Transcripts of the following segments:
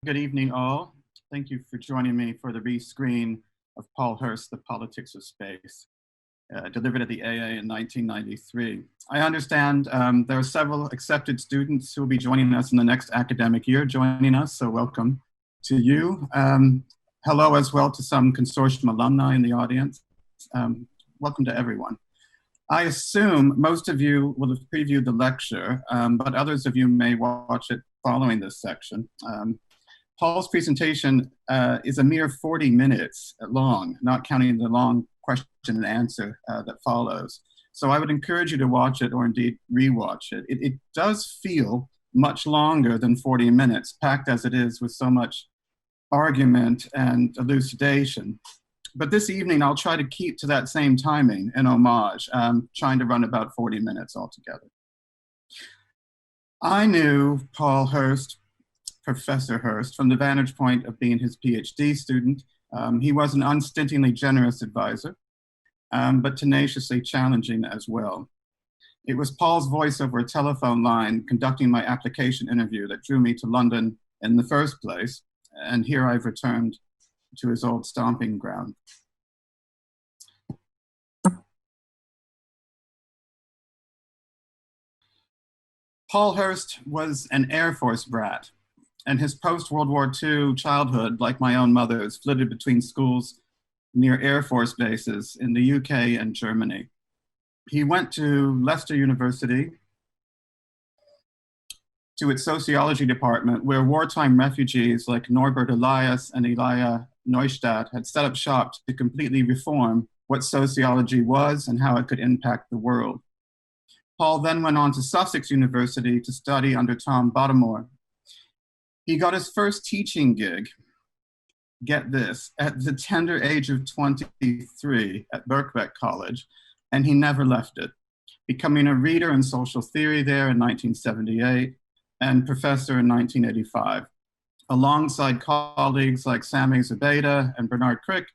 Good evening, all. Thank you for joining me for the rescreen of Paul Hirst, The Politics of Space, delivered at the AA in 1993. I understand there are several accepted students who will be joining us in the next academic year, so welcome to you. Hello as well to some consortium alumni in the audience. Welcome to everyone. I assume most of you will have previewed the lecture, but others of you may watch it following this section. Paul's presentation is a mere 40 minutes long, not counting the long question and answer that follows. So I would encourage you to watch it or indeed rewatch it. It does feel much longer than 40 minutes, packed as it is with so much argument and elucidation. But this evening, I'll try to keep to that same timing in homage, trying to run about 40 minutes altogether. I knew Paul Hirst, Professor Hirst, from the vantage point of being his PhD student. He was an unstintingly generous advisor, but tenaciously challenging as well. It was Paul's voice over a telephone line conducting my application interview that drew me to London in the first place, and here I've returned to his old stomping ground. Paul Hirst was an Air Force brat, and his post-World War II childhood, like my own mother's, flitted between schools near Air Force bases in the UK and Germany. He went to Leicester University, to its sociology department, where wartime refugees like Norbert Elias and Elia Neustadt had set up shop to completely reform what sociology was and how it could impact the world. Paul then went on to Sussex University to study under Tom Bottomore. He got his first teaching gig, get this, at the tender age of 23 at Birkbeck College, and he never left it, becoming a reader in social theory there in 1978 and professor in 1985. Alongside colleagues like Sami Zubaydah and Bernard Crick,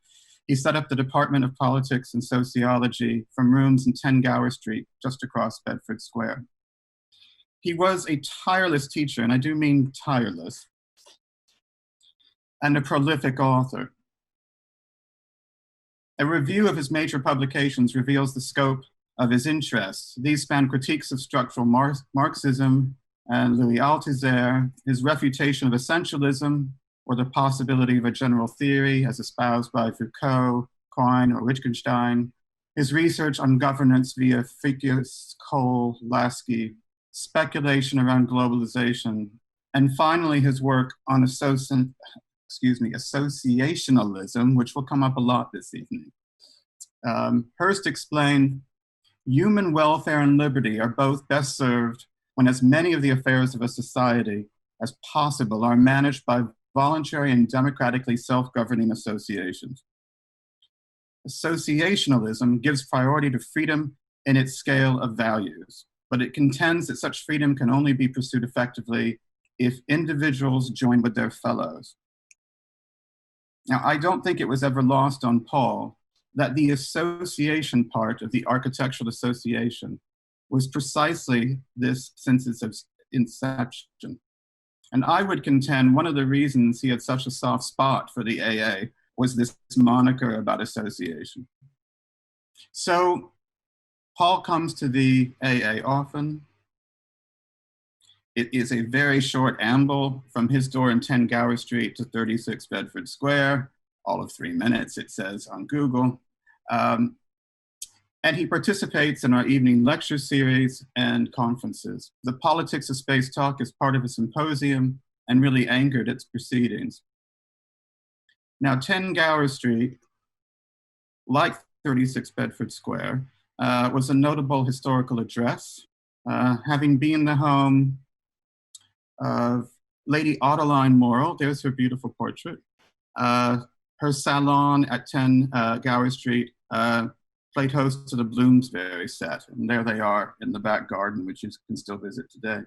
he set up the Department of Politics and Sociology from rooms in 10 Gower Street, just across Bedford Square. He was a tireless teacher, and I do mean tireless, and a prolific author. A review of his major publications reveals the scope of his interests. These span critiques of structural Marxism and Louis Althusser, his refutation of essentialism, or the possibility of a general theory as espoused by Foucault, Quine, or Wittgenstein, his research on governance via Ficus, Cole, Lasky, speculation around globalization, and finally his work on associationalism, which will come up a lot this evening. Hirst explained, human welfare and liberty are both best served when as many of the affairs of a society as possible are managed by voluntary and democratically self-governing associations. Associationalism gives priority to freedom in its scale of values, but it contends that such freedom can only be pursued effectively if individuals join with their fellows. Now, I don't think it was ever lost on Paul that the association part of the architectural association was precisely this since its inception. And I would contend one of the reasons he had such a soft spot for the AA was this moniker about association. So Paul comes to the AA often. It is a very short amble from his door in 10 Gower Street to 36 Bedford Square, all of 3 minutes, it says on Google. And he participates in our evening lecture series and conferences. The Politics of Space talk is part of a symposium and really anchored its proceedings. Now, 10 Gower Street, like 36 Bedford Square, was a notable historical address, having been the home of Lady Adeline Morrell. There's her beautiful portrait. Her salon at 10 Gower Street played host to the Bloomsbury set, and there they are in the back garden, which you can still visit today.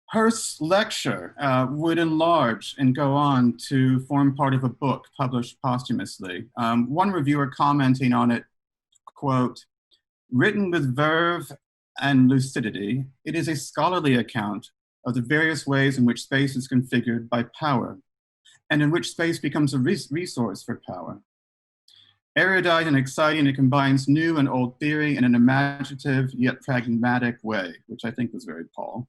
Hirst's lecture would enlarge and go on to form part of a book published posthumously. One reviewer commenting on it, quote, "Written with verve and lucidity, it is a scholarly account of the various ways in which space is configured by power, and in which space becomes a resource for power. Erudite and exciting, it combines new and old theory in an imaginative yet pragmatic way, which I think was very Paul.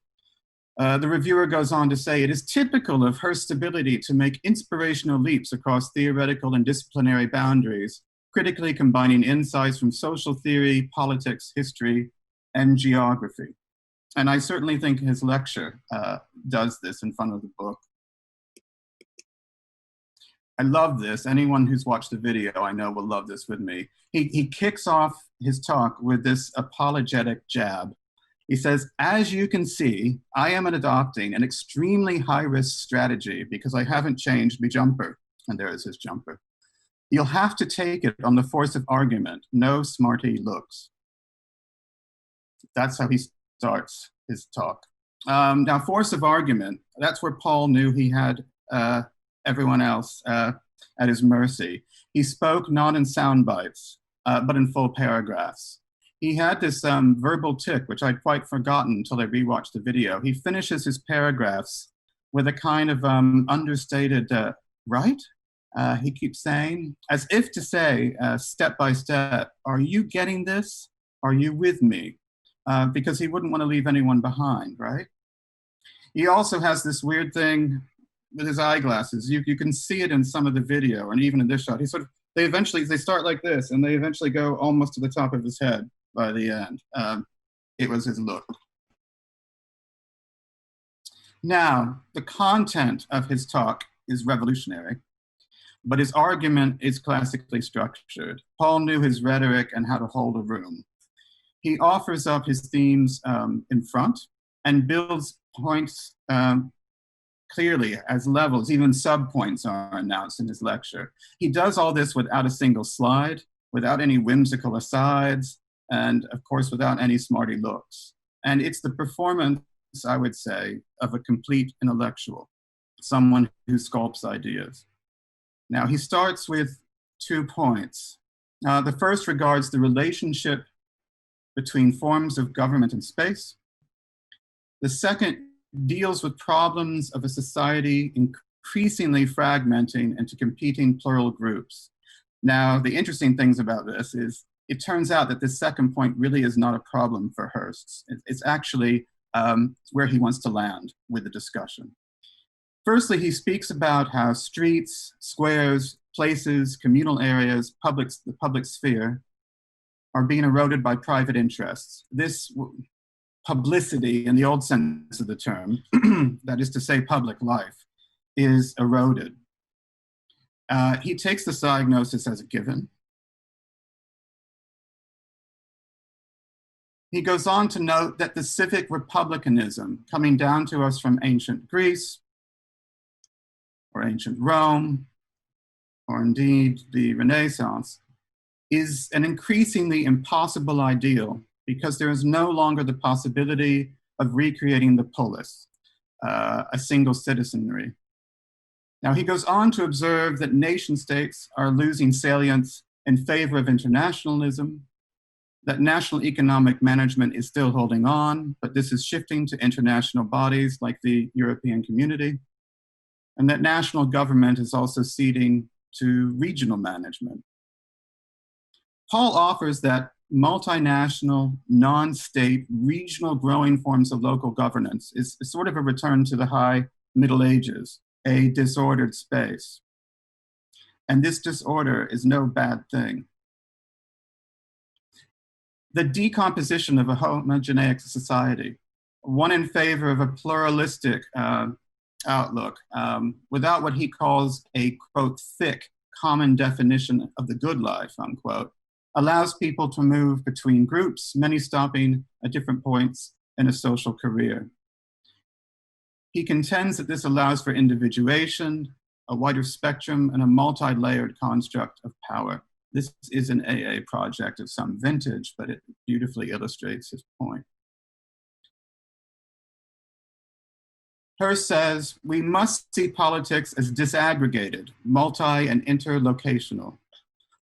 The reviewer goes on to say, it is typical of Hirst's ability to make inspirational leaps across theoretical and disciplinary boundaries, critically combining insights from social theory, politics, history, and geography. And I certainly think his lecture does this in front of the book. I love this. Anyone who's watched the video, I know, will love this with me. He kicks off his talk with this apologetic jab. He says, as you can see, I am adopting an extremely high-risk strategy because I haven't changed my jumper. And there is his jumper. You'll have to take it on the force of argument, no smarty looks. That's how he starts his talk. Now, force of argument, that's where Paul knew he had everyone else at his mercy. He spoke not in sound bites, but in full paragraphs. He had this verbal tick, which I'd quite forgotten until I rewatched the video. He finishes his paragraphs with a kind of understated, right? He keeps saying, as if to say, step by step, are you getting this? Are you with me? Because he wouldn't want to leave anyone behind, right? He also has this weird thing with his eyeglasses. You can see it in some of the video, and even in this shot. They start like this, and they eventually go almost to the top of his head by the end. It was his look. Now, the content of his talk is revolutionary, but his argument is classically structured. Paul knew his rhetoric and how to hold a room. He offers up his themes in front and builds points clearly as levels. Even sub-points are announced in his lecture. He does all this without a single slide, without any whimsical asides, and of course, without any smarty looks. And it's the performance, I would say, of a complete intellectual, someone who sculpts ideas. Now, he starts with 2 points. The first regards the relationship between forms of government and space. The second deals with problems of a society increasingly fragmenting into competing plural groups. Now, the interesting things about this is it turns out that this second point really is not a problem for Hirst. It's actually where he wants to land with the discussion. Firstly, he speaks about how streets, squares, places, communal areas, the public sphere are being eroded by private interests. This publicity, in the old sense of the term, that is to say public life, is eroded. He takes this diagnosis as a given. He goes on to note that the civic republicanism coming down to us from ancient Greece or ancient Rome, or indeed the Renaissance, is an increasingly impossible ideal because there is no longer the possibility of recreating the polis, a single citizenry. Now, he goes on to observe that nation states are losing salience in favor of internationalism, that national economic management is still holding on, but this is shifting to international bodies like the European Community, and that national government is also ceding to regional management. Paul offers that multinational, non-state, regional growing forms of local governance is sort of a return to the high Middle Ages, a disordered space. And this disorder is no bad thing. The decomposition of a homogeneic society, one in favor of a pluralistic outlook, without what he calls a, quote, thick common definition of the good life, unquote, allows people to move between groups, many stopping at different points in a social career. He contends that this allows for individuation, a wider spectrum, and a multi-layered construct of power. This is an AA project of some vintage, but it beautifully illustrates his point. Hirst says, we must see politics as disaggregated, multi- and interlocational.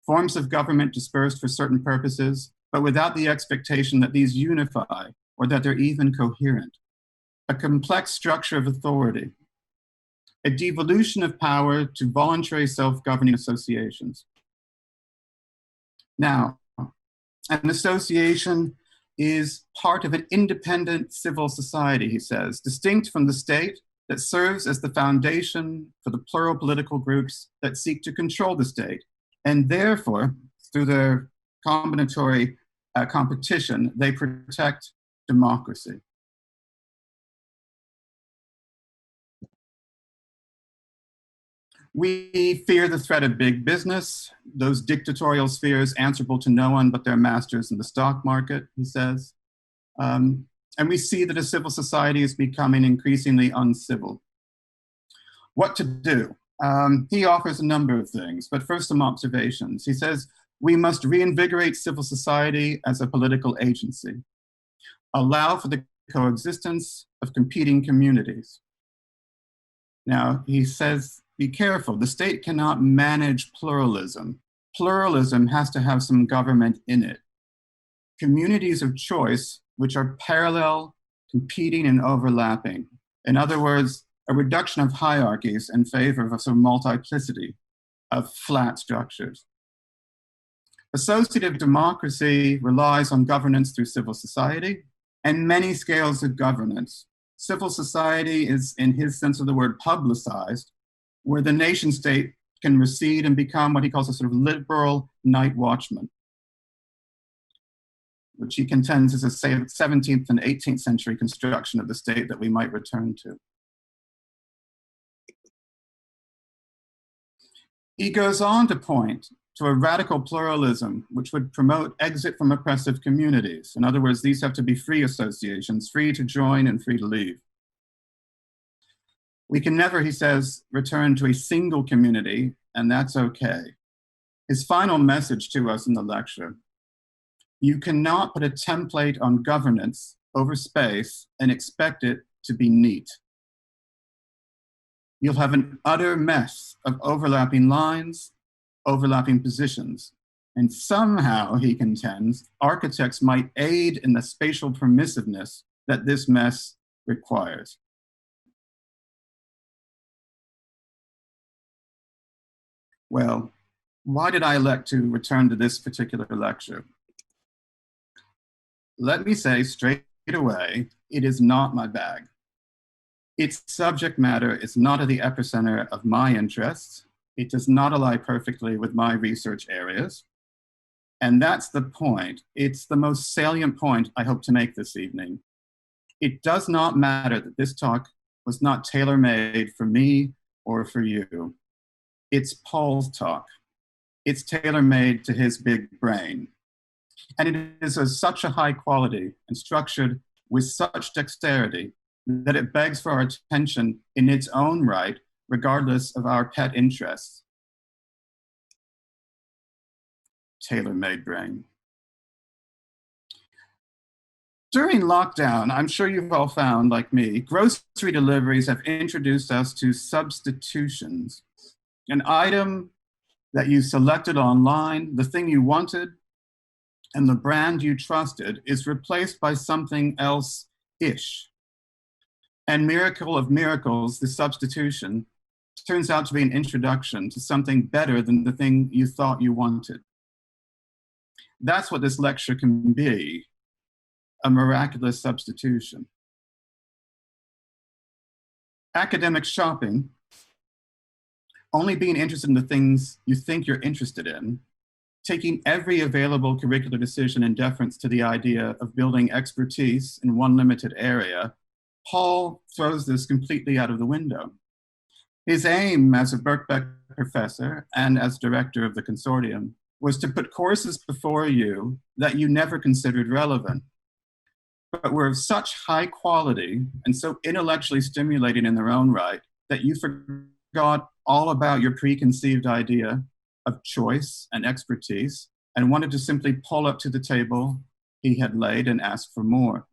Forms of government dispersed for certain purposes, but without the expectation that these unify or that they're even coherent. a complex structure of authority, a devolution of power to voluntary self-governing associations. Now, an association is part of an independent civil society, he says, distinct from the state, that serves as the foundation for the plural political groups that seek to control the state. And therefore, through their combinatory competition, they protect democracy. We fear the threat of big business, those dictatorial spheres answerable to no one but their masters in the stock market, he says. And we see that a civil society is becoming increasingly uncivil. What to do? He offers a number of things, but first some observations. He says, we must reinvigorate civil society as a political agency, allow for the coexistence of competing communities. Now, he says, be careful, the state cannot manage pluralism. Pluralism has to have some government in it. Communities of choice, which are parallel, competing, and overlapping. In other words, a reduction of hierarchies in favor of a sort of multiplicity of flat structures. Associative democracy relies on governance through civil society and many scales of governance. Civil society is, in his sense of the word, publicized, where the nation state can recede and become what he calls a sort of liberal night watchman, which he contends is a 17th and 18th century construction of the state that we might return to. He goes on to point to a radical pluralism which would promote exit from oppressive communities. In other words, these have to be free associations, free to join and free to leave. We can never, he says, return to a single community, and that's okay. His final message to us in the lecture: you cannot put a template on governance over space and expect it to be neat. You'll have an utter mess of overlapping lines, overlapping positions, and somehow, he contends, architects might aid in the spatial permissiveness that this mess requires. Well, why did I elect to return to this particular lecture? Let me say straight away, it is not my bag. Its subject matter is not at the epicenter of my interests. It does not align perfectly with my research areas. And that's the point. It's the most salient point I hope to make this evening. It does not matter that this talk was not tailor-made for me or for you. It's Paul's talk. It's tailor-made to his big brain. And it is of such a high quality and structured with such dexterity that it begs for our attention in its own right, regardless of our pet interests. Tailor-made brain. During lockdown, I'm sure you've all found, like me, grocery deliveries have introduced us to substitutions. An item that you selected online, the thing you wanted, and the brand you trusted is replaced by something else-ish. And miracle of miracles, the substitution turns out to be an introduction to something better than the thing you thought you wanted. That's what this lecture can be, a miraculous substitution. Academic shopping, only being interested in the things you think you're interested in, taking every available curricular decision in deference to the idea of building expertise in one limited area, Paul throws this completely out of the window. His aim as a Birkbeck professor and as director of the consortium was to put courses before you that you never considered relevant, but were of such high quality and so intellectually stimulating in their own right that you forgot all about your preconceived idea of choice and expertise and wanted to simply pull up to the table he had laid and ask for more.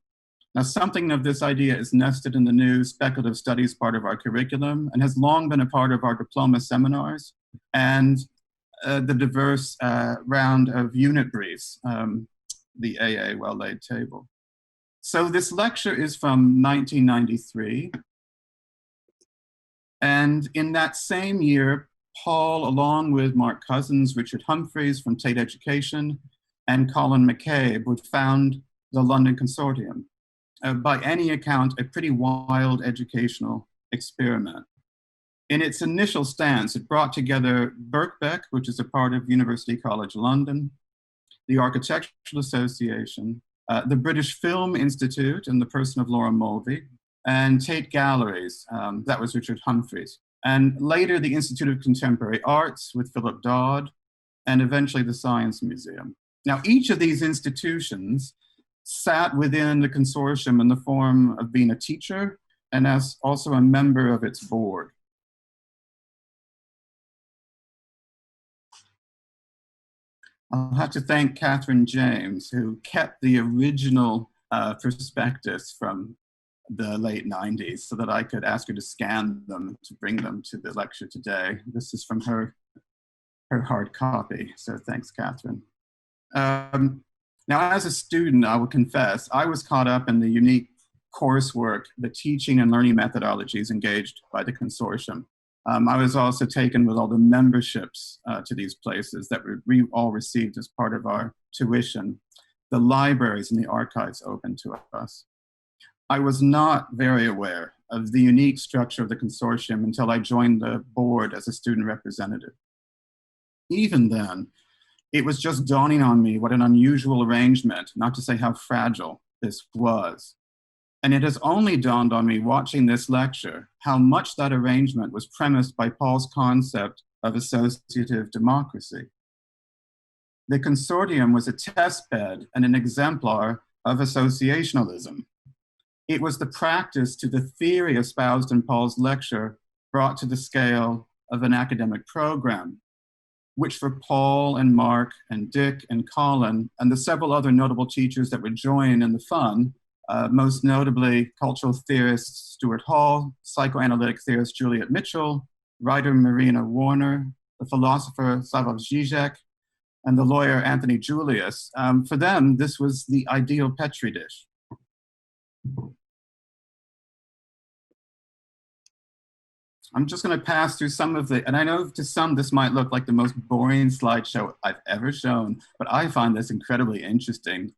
Now, something of this idea is nested in the new speculative studies part of our curriculum and has long been a part of our diploma seminars and the diverse round of unit briefs, the AA well-laid table. So this lecture is from 1993. And in that same year, Paul, along with Mark Cousins, Richard Humphreys from Tate Education, and Colin McCabe would found the London Consortium. By any account, a pretty wild educational experiment. In its initial stance, it brought together Birkbeck, which is a part of University College London, the Architectural Association, the British Film Institute in the person of Laura Mulvey, and Tate Galleries, that was Richard Humphreys. And later the Institute of Contemporary Arts with Philip Dodd, and eventually the Science Museum. Now, each of these institutions sat within the consortium in the form of being a teacher and as also a member of its board. I'll have to thank Catherine James, who kept the original prospectus from the late 90s so that I could ask her to scan them to bring them to the lecture today. This is from her hard copy, so thanks, Catherine. Now, as a student, I will confess, I was caught up in the unique coursework, the teaching and learning methodologies engaged by the consortium. I was also taken with all the memberships to these places that we all received as part of our tuition, the libraries and the archives open to us. I was not very aware of the unique structure of the consortium until I joined the board as a student representative. Even then, it was just dawning on me what an unusual arrangement, not to say how fragile, this was. And it has only dawned on me watching this lecture how much that arrangement was premised by Paul's concept of associative democracy. The consortium was a testbed and an exemplar of associationalism. It was the practice to the theory espoused in Paul's lecture brought to the scale of an academic program, which for Paul and Mark and Dick and Colin and the several other notable teachers that would join in the fun, most notably cultural theorist Stuart Hall, psychoanalytic theorist Juliet Mitchell, writer Marina Warner, the philosopher Slavoj Žižek, and the lawyer Anthony Julius. For them, this was the ideal Petri dish. I'm just going to pass through some of the, and I know to some this might look like the most boring slideshow I've ever shown, but I find this incredibly interesting.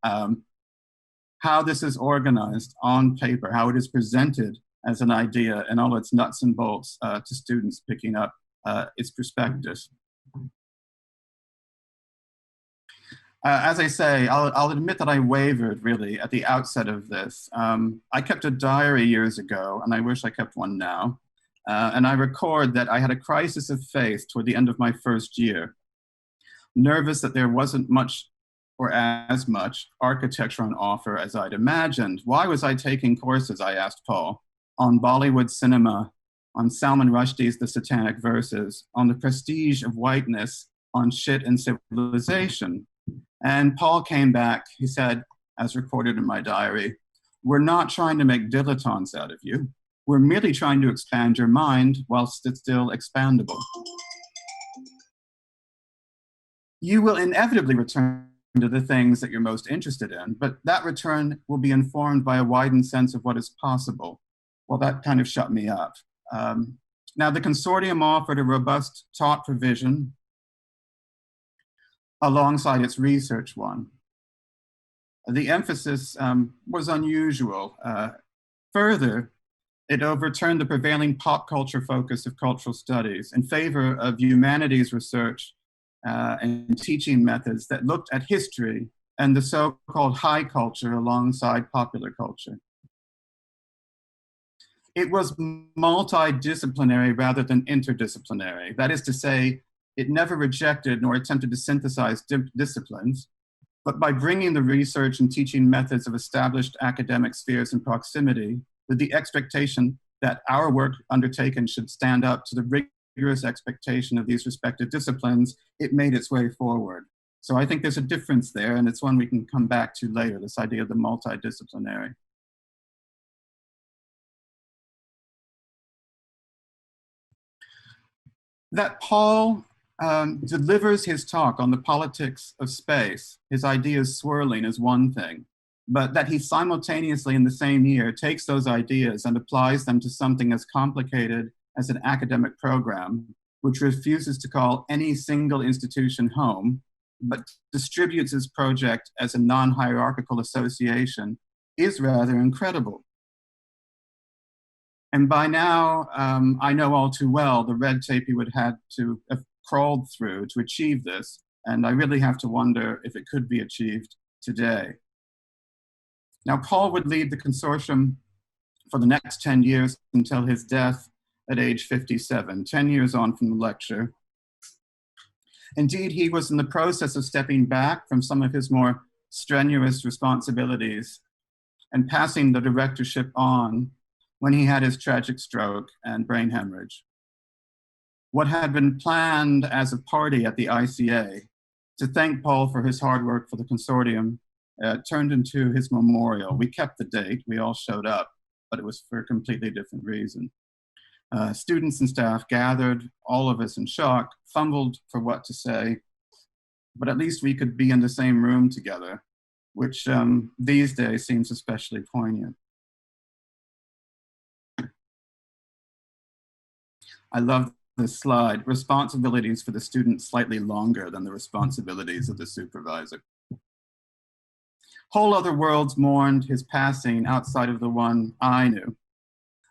How this is organized on paper, how it is presented as an idea and all its nuts and bolts to students picking up its perspectives. As I say, I'll admit that I wavered really at the outset of this. I kept a diary years ago, and I wish I kept one now. And I record that I had a crisis of faith toward the end of my first year, nervous that there wasn't much or as much architecture on offer as I'd imagined. Why was I taking courses, I asked Paul, on Bollywood cinema, on Salman Rushdie's The Satanic Verses, on the prestige of whiteness, on shit and civilization? And Paul came back, he said, as recorded in my diary, "We're not trying to make dilettantes out of you. We're merely trying to expand your mind whilst it's still expandable. You will inevitably return to the things that you're most interested in, but that return will be informed by a widened sense of what is possible." Well, that kind of shut me up. Now, the consortium offered a robust taught provision alongside its research one. The emphasis was unusual. Further, it overturned the prevailing pop culture focus of cultural studies in favor of humanities research and teaching methods that looked at history and the so-called high culture alongside popular culture. It was multidisciplinary rather than interdisciplinary. That is to say, it never rejected nor attempted to synthesize disciplines, but by bringing the research and teaching methods of established academic spheres in proximity with the expectation that our work undertaken should stand up to the rigorous expectation of these respective disciplines, it made its way forward. So I think there's a difference there, and it's one we can come back to later, this idea of the multidisciplinary. That Paul delivers his talk on the politics of space, his ideas swirling, is one thing. but that he simultaneously in the same year takes those ideas and applies them to something as complicated as an academic program, which refuses to call any single institution home, but distributes his project as a non-hierarchical association, is rather incredible. And by now, I know all too well the red tape he would have to have crawled through to achieve this, and I really have to wonder if it could be achieved today. Now, Paul would lead the consortium for the next 10 years until his death at age 57, 10 years on from the lecture. Indeed, he was in the process of stepping back from some of his more strenuous responsibilities and passing the directorship on when he had his tragic stroke and brain hemorrhage. What had been planned as a party at the ICA to thank Paul for his hard work for the consortium turned into his memorial. We kept the date, we all showed up, but it was for a completely different reason. Students and staff gathered, all of us in shock, fumbled for what to say, but at least we could be in the same room together, which these days seems especially poignant. I love this slide. Responsibilities for the student slightly longer than the responsibilities of the supervisor. Whole other worlds mourned his passing outside of the one I knew.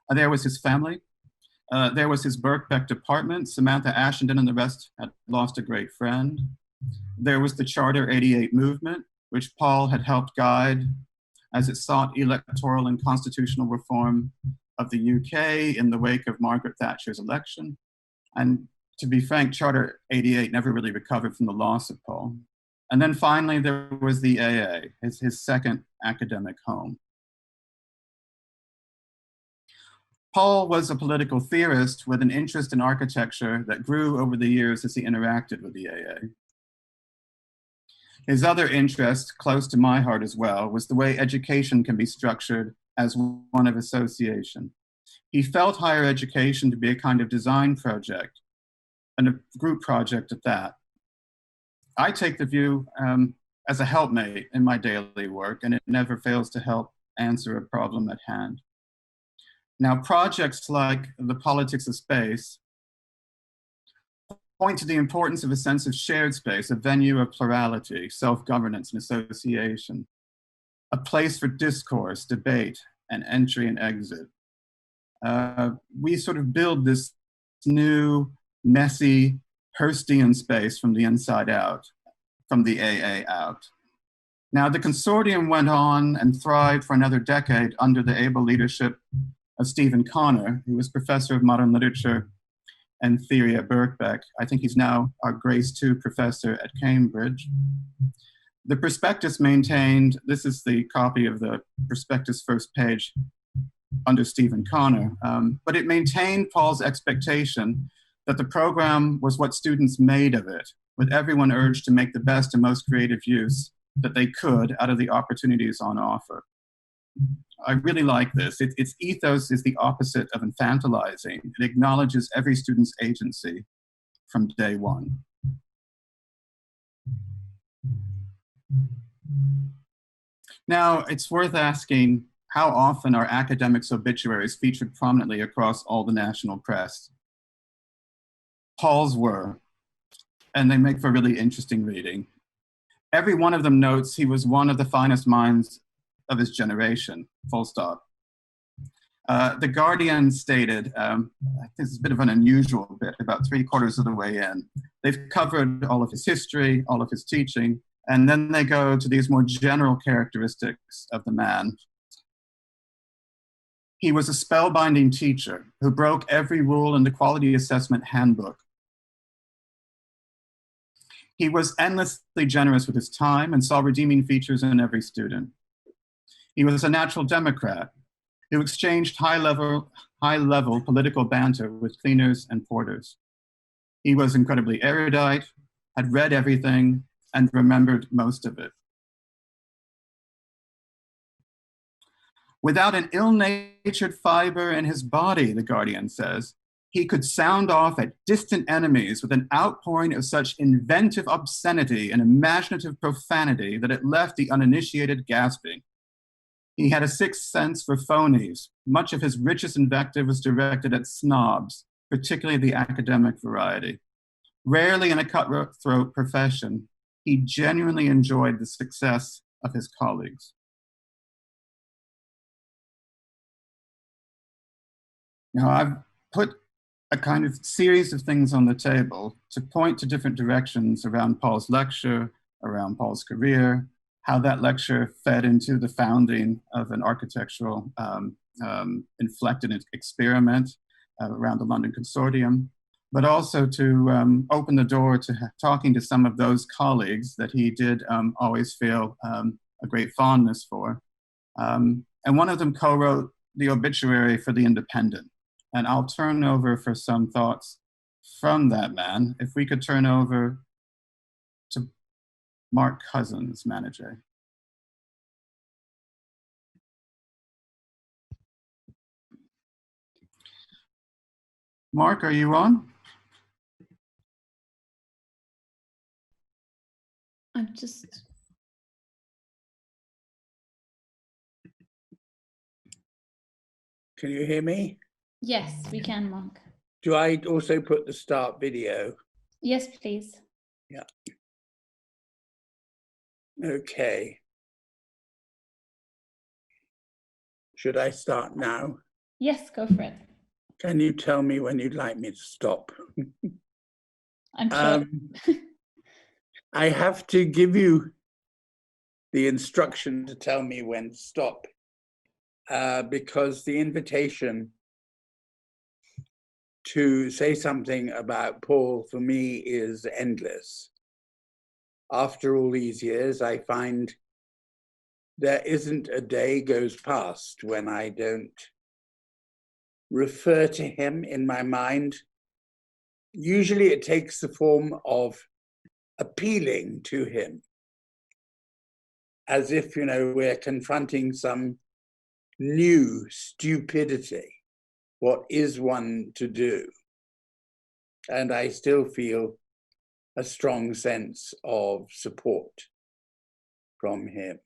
There was his family. There was his Birkbeck department. Samantha Ashenden and the rest had lost a great friend. There was the Charter 88 movement, which Paul had helped guide as it sought electoral and constitutional reform of the UK in the wake of Margaret Thatcher's election. And to be frank, Charter 88 never really recovered from the loss of Paul. And then finally, there was the AA, his second academic home. Paul was a political theorist with an interest in architecture that grew over the years as he interacted with the AA. His other interest, close to my heart as well, was the way education can be structured as one of association. He felt higher education to be a kind of design project, and a group project at that. I take the view as a helpmate in my daily work, and it never fails to help answer a problem at hand. Now, projects like the politics of space point to the importance of a sense of shared space, a venue of plurality, self-governance, and association, a place for discourse, debate, and entry and exit. We sort of build this new, messy, Hirstian space from the inside out, from the AA out. Now, the consortium went on and thrived for another decade under the able leadership of Stephen Connor, who was professor of modern literature and theory at Birkbeck. I think he's now our Grace II professor at Cambridge. The prospectus maintained, this is the copy of the prospectus first page under Stephen Connor, but it maintained Paul's expectation that the program was what students made of it, with everyone urged to make the best and most creative use that they could out of the opportunities on offer. I really like this. Its ethos is the opposite of infantilizing. It acknowledges every student's agency from day one. Now, it's worth asking how often are academics' obituaries featured prominently across all the national press? Paul's were, and they make for really interesting reading. Every one of them notes he was one of the finest minds of his generation, full stop. The Guardian stated, this is a bit of an unusual bit, about 3/4 of the way in. They've covered all of his history, all of his teaching, and then they go to these more general characteristics of the man. He was a spellbinding teacher who broke every rule in the quality assessment handbook. He was endlessly generous with his time and saw redeeming features in every student. He was a natural Democrat who exchanged high-level political banter with cleaners and porters. He was incredibly erudite, had read everything, and remembered most of it. Without an ill-natured fiber in his body, the Guardian says, he could sound off at distant enemies with an outpouring of such inventive obscenity and imaginative profanity that it left the uninitiated gasping. He had a sixth sense for phonies. Much of his richest invective was directed at snobs, particularly the academic variety. Rarely in a cutthroat profession, he genuinely enjoyed the success of his colleagues. Now, I've put a kind of series of things on the table to point to different directions around Paul's lecture, around Paul's career, how that lecture fed into the founding of an architectural inflected experiment around the London Consortium, but also to open the door to talking to some of those colleagues that he did always feel a great fondness for. And one of them co-wrote the obituary for The Independent. And I'll turn over for some thoughts from that man. If we could turn over to Mark Cousins, manager. Mark, are you on? I'm just... Can you hear me? Yes, we can, Mark. Do I also put the start video? Yes, please. Yeah. Okay. Should I start now? Yes, go for it. Can you tell me when you'd like me to stop? I'm sure. I have to give you the instruction to tell me when to stop because the invitation to say something about Paul for me is endless. After all these years, I find there isn't a day goes past when I don't refer to him in my mind. Usually it takes the form of appealing to him, as if, you know, we're confronting some new stupidity. What is one to do? And I still feel a strong sense of support from him.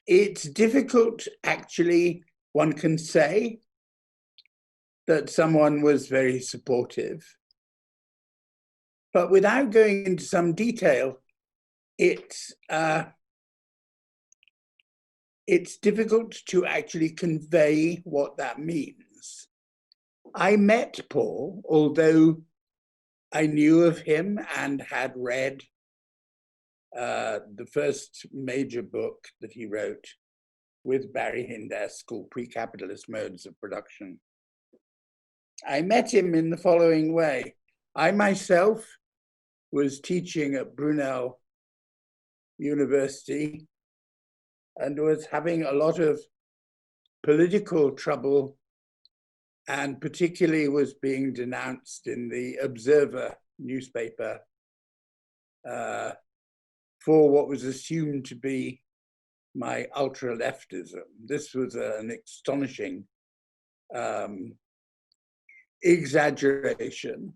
It's difficult, actually, one can say that someone was very supportive, but without going into some detail, it's difficult to actually convey what that means. I met Paul, although I knew of him and had read the first major book that he wrote with Barry Hindess called Pre-Capitalist Modes of Production. I met him in the following way. I myself was teaching at Brunel University and was having a lot of political trouble, and particularly was being denounced in the Observer newspaper for what was assumed to be my ultra-leftism. This was an astonishing exaggeration,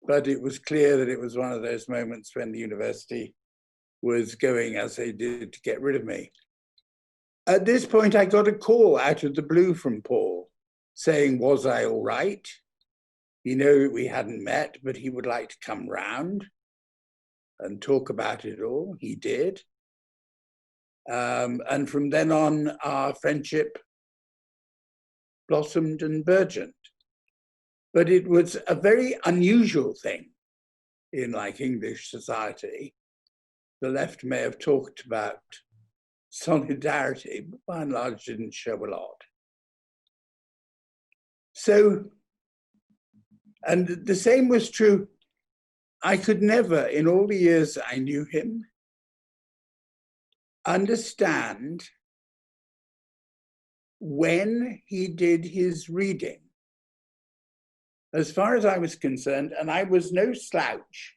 but it was clear that it was one of those moments when the university was going as they did to get rid of me. At this point, I got a call out of the blue from Paul saying, was I all right? He knew we hadn't met, but he would like to come round and talk about it all. He did. And from then on, our friendship blossomed and burgeoned. But it was a very unusual thing in like English society. The left may have talked about solidarity, but by and large didn't show a lot. So, and the same was true. I could never, in all the years I knew him, understand when he did his reading. As far as I was concerned, and I was no slouch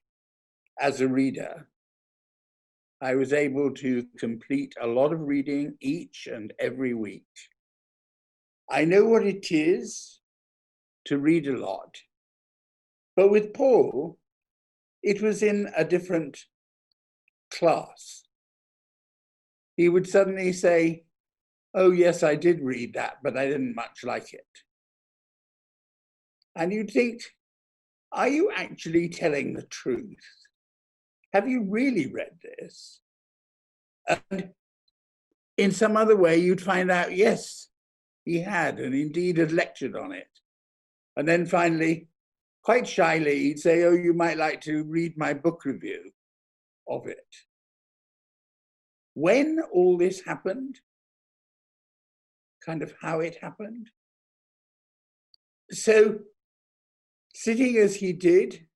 as a reader, I was able to complete a lot of reading each and every week. I know what it is to read a lot, but with Paul, it was in a different class. he would suddenly say, oh yes, I did read that, but I didn't much like it. And you'd think, are you actually telling the truth? Have you really read this? And in some other way, you'd find out, yes, he had, and indeed had lectured on it. And then finally, quite shyly, he'd say, oh, you might like to read my book review of it. When all this happened, kind of how it happened. So, sitting as he did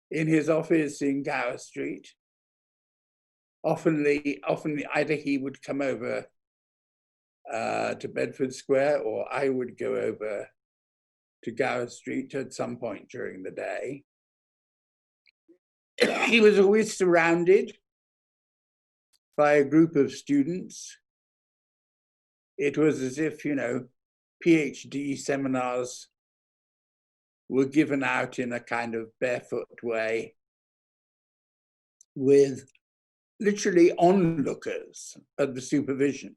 in his office in Gower Street, often either he would come over to Bedford Square, or I would go over to Gower Street at some point during the day. He was always surrounded by a group of students. It was as if, you know, PhD seminars were given out in a kind of barefoot way, with literally onlookers at the supervision.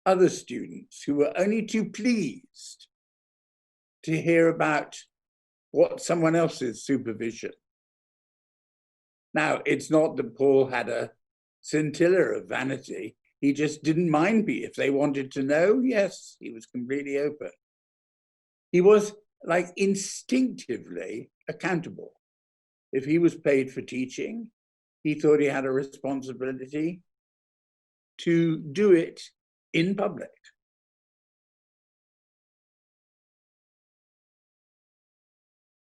Other students who were only too pleased to hear about what someone else's supervision. Now, it's not that Paul had a scintilla of vanity. He just didn't mind me. If they wanted to know, yes, he was completely open. He was like instinctively accountable. If he was paid for teaching, he thought he had a responsibility to do it in public.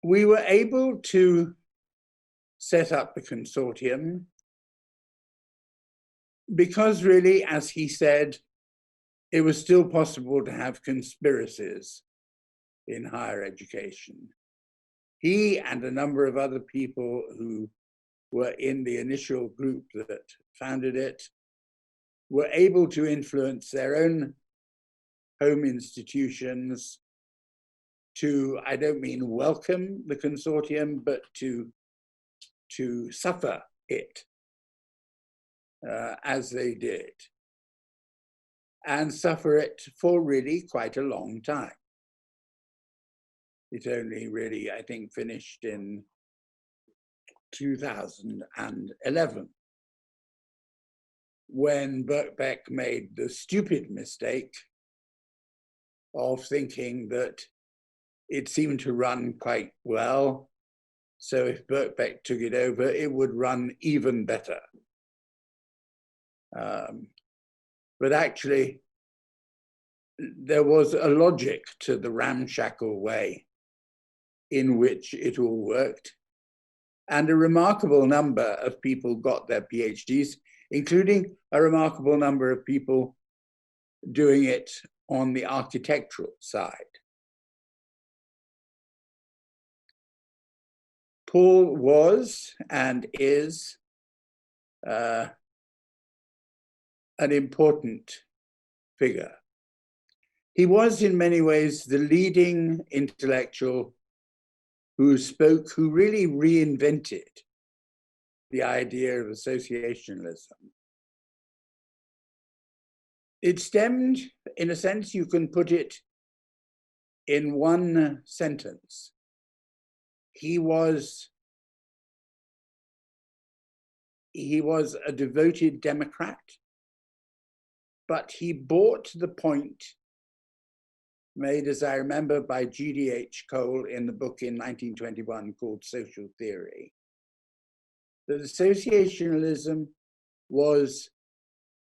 We were able to set up the consortium because really, as he said, it was still possible to have conspiracies in higher education. He and a number of other people who were in the initial group that founded it were able to influence their own home institutions to, I don't mean welcome the consortium, but to suffer it as they did, and suffer it for really quite a long time. It only really, I think, finished in 2011, when Birkbeck made the stupid mistake of thinking that it seemed to run quite well, so if Birkbeck took it over, it would run even better. But actually, there was a logic to the ramshackle way in which it all worked. And a remarkable number of people got their PhDs, including a remarkable number of people doing it on the architectural side. Paul was and is an important figure. He was in many ways the leading intellectual who really reinvented the idea of associationalism. It stemmed, in a sense, you can put it in one sentence. He was a devoted Democrat, but he bought the point made, as I remember, by G.D.H. Cole in the book in 1921 called Social Theory, that associationalism was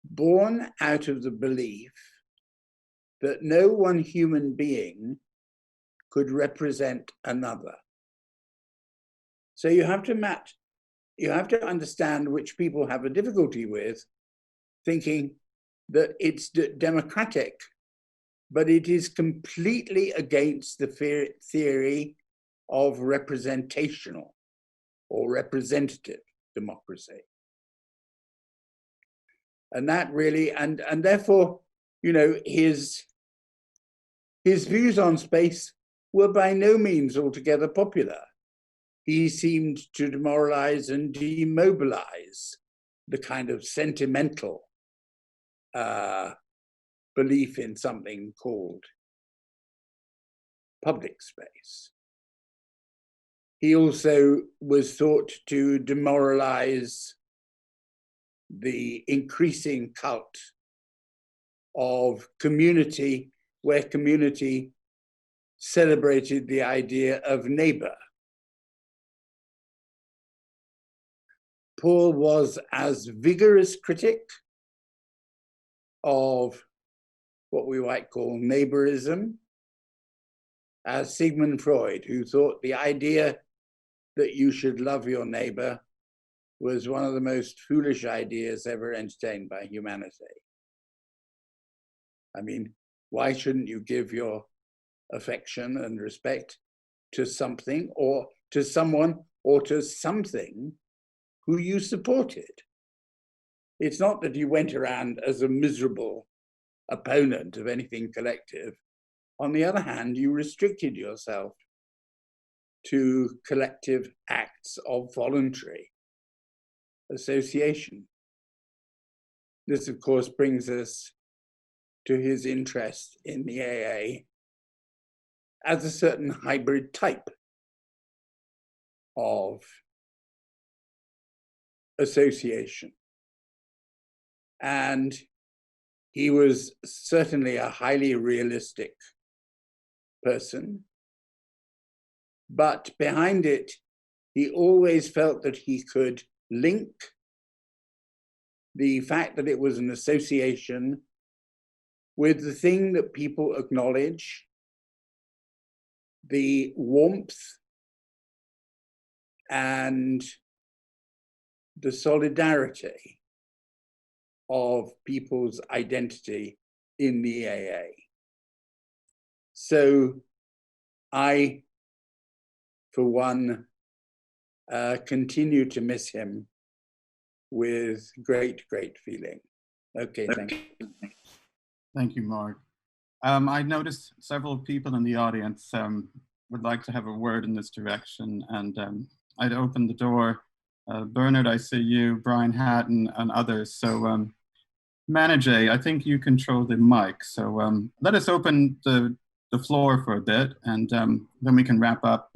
born out of the belief that no one human being could represent another. So you have to understand which people have a difficulty with thinking that it's democratic, but it is completely against the theory of representational or representative democracy. And that really, and therefore, you know, his views on space were by no means altogether popular. He seemed to demoralize and demobilize the kind of sentimental belief in something called public space. He also was thought to demoralize the increasing cult of community, where community celebrated the idea of neighbor. Paul was as vigorous critic of what we might call neighborism as Sigmund Freud, who thought the idea that you should love your neighbor was one of the most foolish ideas ever entertained by humanity. I mean, why shouldn't you give your affection and respect to something or to someone or to something who you supported? It's not that you went around as a miserable opponent of anything collective. On the other hand, you restricted yourself to collective acts of voluntary association. This, of course, brings us to his interest in the AA as a certain hybrid type of association. And he was certainly a highly realistic person, but behind it, he always felt that he could link the fact that it was an association with the thing that people acknowledge, the warmth and the solidarity of people's identity in the AA. So I, for one, continue to miss him with great, great feeling. Okay, thank you. Thank you, Mark. I noticed several people in the audience would like to have a word in this direction, and I'd open the door. Bernard, I see you, Brian Hatton, and others. So Manajay, I think you control the mic. So let us open the floor for a bit, and then we can wrap up.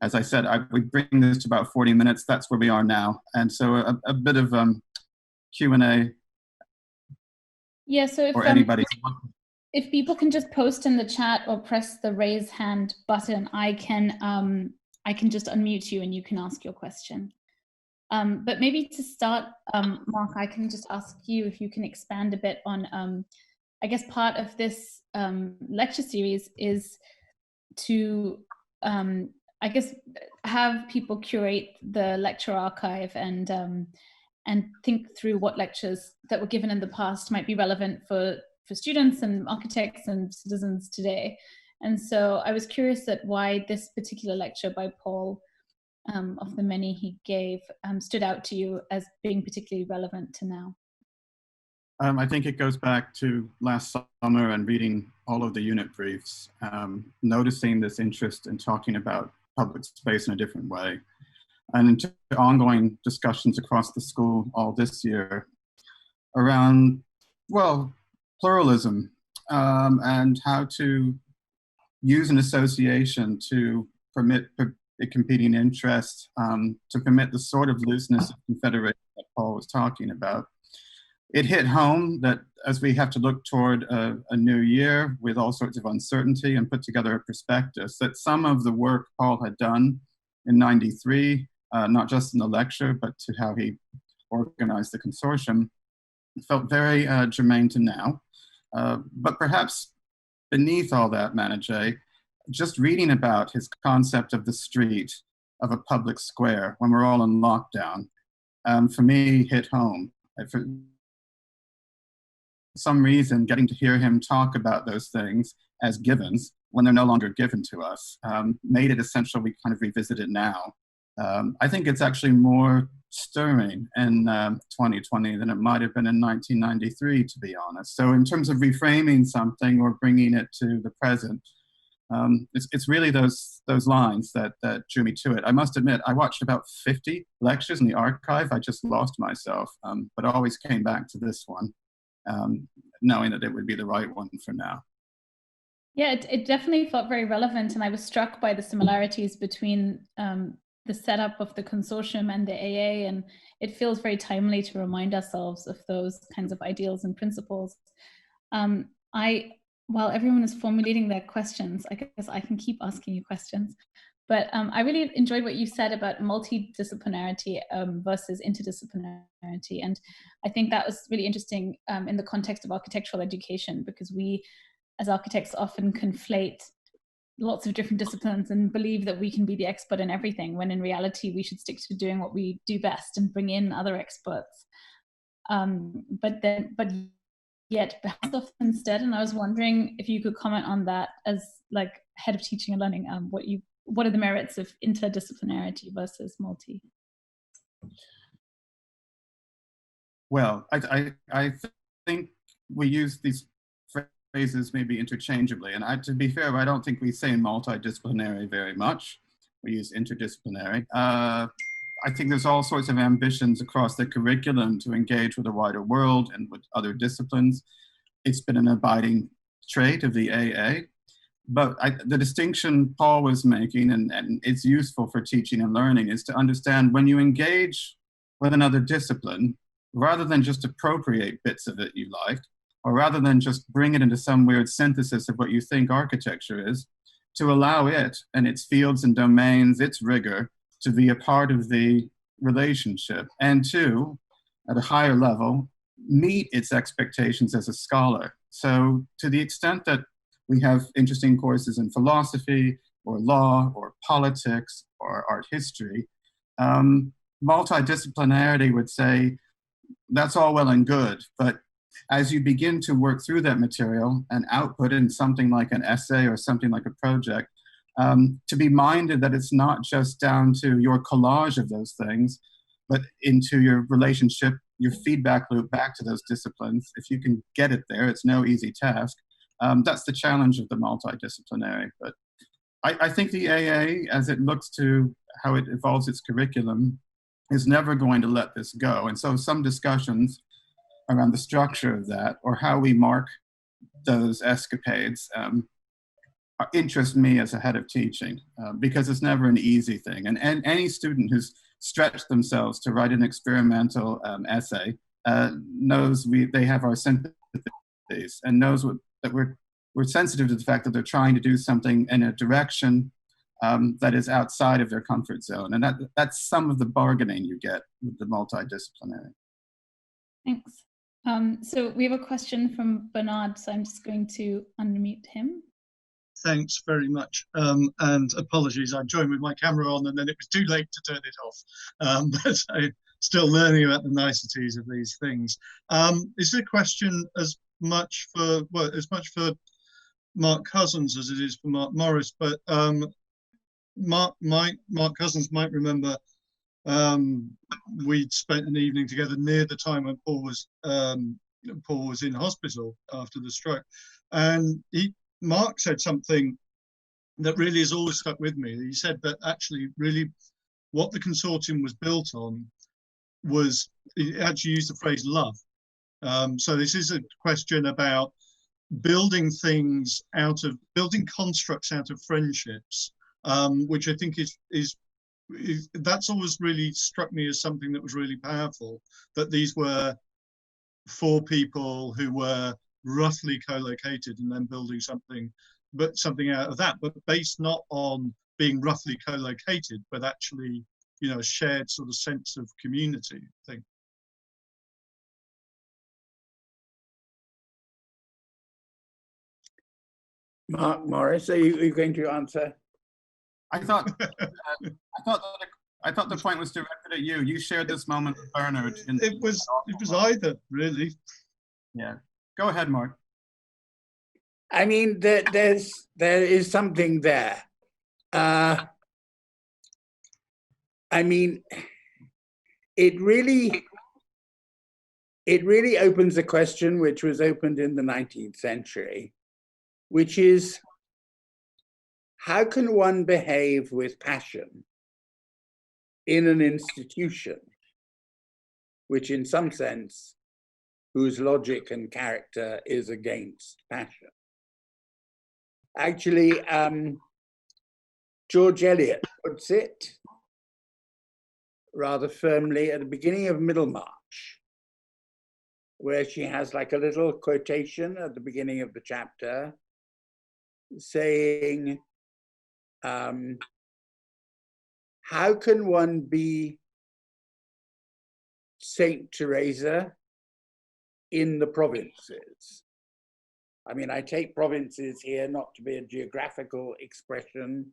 As I said, we bring this to about 40 minutes. That's where we are now. And so a bit of Q&A. Yeah, so if, or anybody. If people can just post in the chat or press the raise hand button, I can just unmute you and you can ask your question. But maybe to start, Mark, I can just ask you if you can expand a bit on, I guess part of this lecture series is to, I guess, have people curate the lecture archive and think through what lectures that were given in the past might be relevant for students and architects and citizens today. And so I was curious at why this particular lecture by Paul, of the many he gave, stood out to you as being particularly relevant to now. I think it goes back to last summer and reading all of the unit briefs, noticing this interest in talking about public space in a different way, and into ongoing discussions across the school all this year around, well, pluralism and how to use an association to permit competing interests, to permit the sort of looseness of confederation that Paul was talking about. It hit home that as we have to look toward a new year with all sorts of uncertainty and put together a prospectus, that some of the work Paul had done in '93, not just in the lecture, but to how he organized the consortium, felt very germane to now. But perhaps beneath all that, Manajay, just reading about his concept of the street, of a public square, when we're all in lockdown, for me, hit home. For some reason, getting to hear him talk about those things as givens, when they're no longer given to us, made it essential we kind of revisit it now. I think it's actually more stirring in 2020 than it might have been in 1993, to be honest. So in terms of reframing something or bringing it to the present, It's really those lines that drew me to it. I must admit, I watched about 50 lectures in the archive. I just lost myself, but I always came back to this one, knowing that it would be the right one for now. Yeah, it definitely felt very relevant, and I was struck by the similarities between the setup of the consortium and the AA, and it feels very timely to remind ourselves of those kinds of ideals and principles. While everyone is formulating their questions, I guess I can keep asking you questions. But I really enjoyed what you said about multidisciplinarity versus interdisciplinarity. And I think that was really interesting in the context of architectural education, because we, as architects, often conflate lots of different disciplines and believe that we can be the expert in everything, when in reality we should stick to doing what we do best and bring in other experts. But yet perhaps often instead, and I was wondering if you could comment on that as like head of teaching and learning, what are the merits of interdisciplinarity versus multi? Well, I think we use these phrases maybe interchangeably, and to be fair, I don't think we say multidisciplinary very much. We use interdisciplinary. I think there's all sorts of ambitions across the curriculum to engage with a wider world and with other disciplines. It's been an abiding trait of the AA. But the distinction Paul was making, and it's useful for teaching and learning, is to understand when you engage with another discipline, rather than just appropriate bits of it you liked, or rather than just bring it into some weird synthesis of what you think architecture is, to allow it and its fields and domains, its rigor, to be a part of the relationship, and to, at a higher level, meet its expectations as a scholar. So to the extent that we have interesting courses in philosophy or law or politics or art history, multidisciplinarity would say, that's all well and good, but as you begin to work through that material and output in something like an essay or something like a project, to be minded that it's not just down to your collage of those things, but into your relationship, your feedback loop back to those disciplines. If you can get it there, it's no easy task. That's the challenge of the multidisciplinary. But I think the AA, as it looks to how it evolves its curriculum, is never going to let this go. And so some discussions around the structure of that, or how we mark those escapades, interest me as a head of teaching, because it's never an easy thing. And any student who's stretched themselves to write an experimental essay knows they have our sympathies, and knows that we're sensitive to the fact that they're trying to do something in a direction that is outside of their comfort zone. And that's some of the bargaining you get with the multidisciplinary. Thanks. So we have a question from Bernard, so I'm just going to unmute him. Thanks very much. And apologies, I joined with my camera on and then it was too late to turn it off. But I'm still learning about the niceties of these things. Is the question as much for Mark Cousins as it is for Mark Morris? But Mark Cousins might remember we'd spent an evening together near the time when Paul was in hospital after the stroke, and Mark said something that really has always stuck with me. He said that actually really what the consortium was built on was, he actually used the phrase love. So this is a question about building constructs out of friendships, which I think is that's always really struck me as something that was really powerful, that these were four people who were roughly co-located and then building something out of that, but based not on being roughly co-located, but actually, a shared sort of sense of community, I think. Mark Morris, are you going to answer? I thought the point was directed at you. You shared this moment with Bernard. It was either, really. Yeah. Go ahead, Mark. I mean, there is something there. I mean, it really opens a question which was opened in the 19th century, which is, how can one behave with passion in an institution which in some sense, whose logic and character is against passion? Actually, George Eliot puts it rather firmly at the beginning of Middlemarch, where she has like a little quotation at the beginning of the chapter saying, how can one be Saint Teresa in the provinces? I mean, I take provinces here not to be a geographical expression,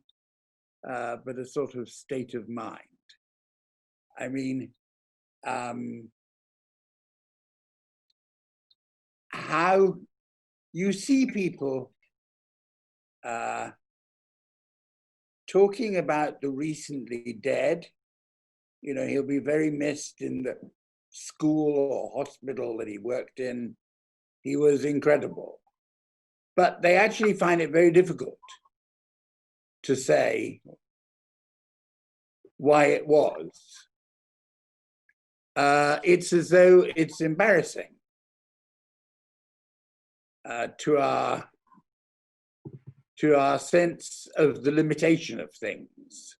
but a sort of state of mind. I mean, how you see people talking about the recently dead. You know, he'll be very missed in the school or hospital that he worked in. He was incredible. But they actually find it very difficult to say why it was. It's as though it's embarrassing to our sense of the limitation of things,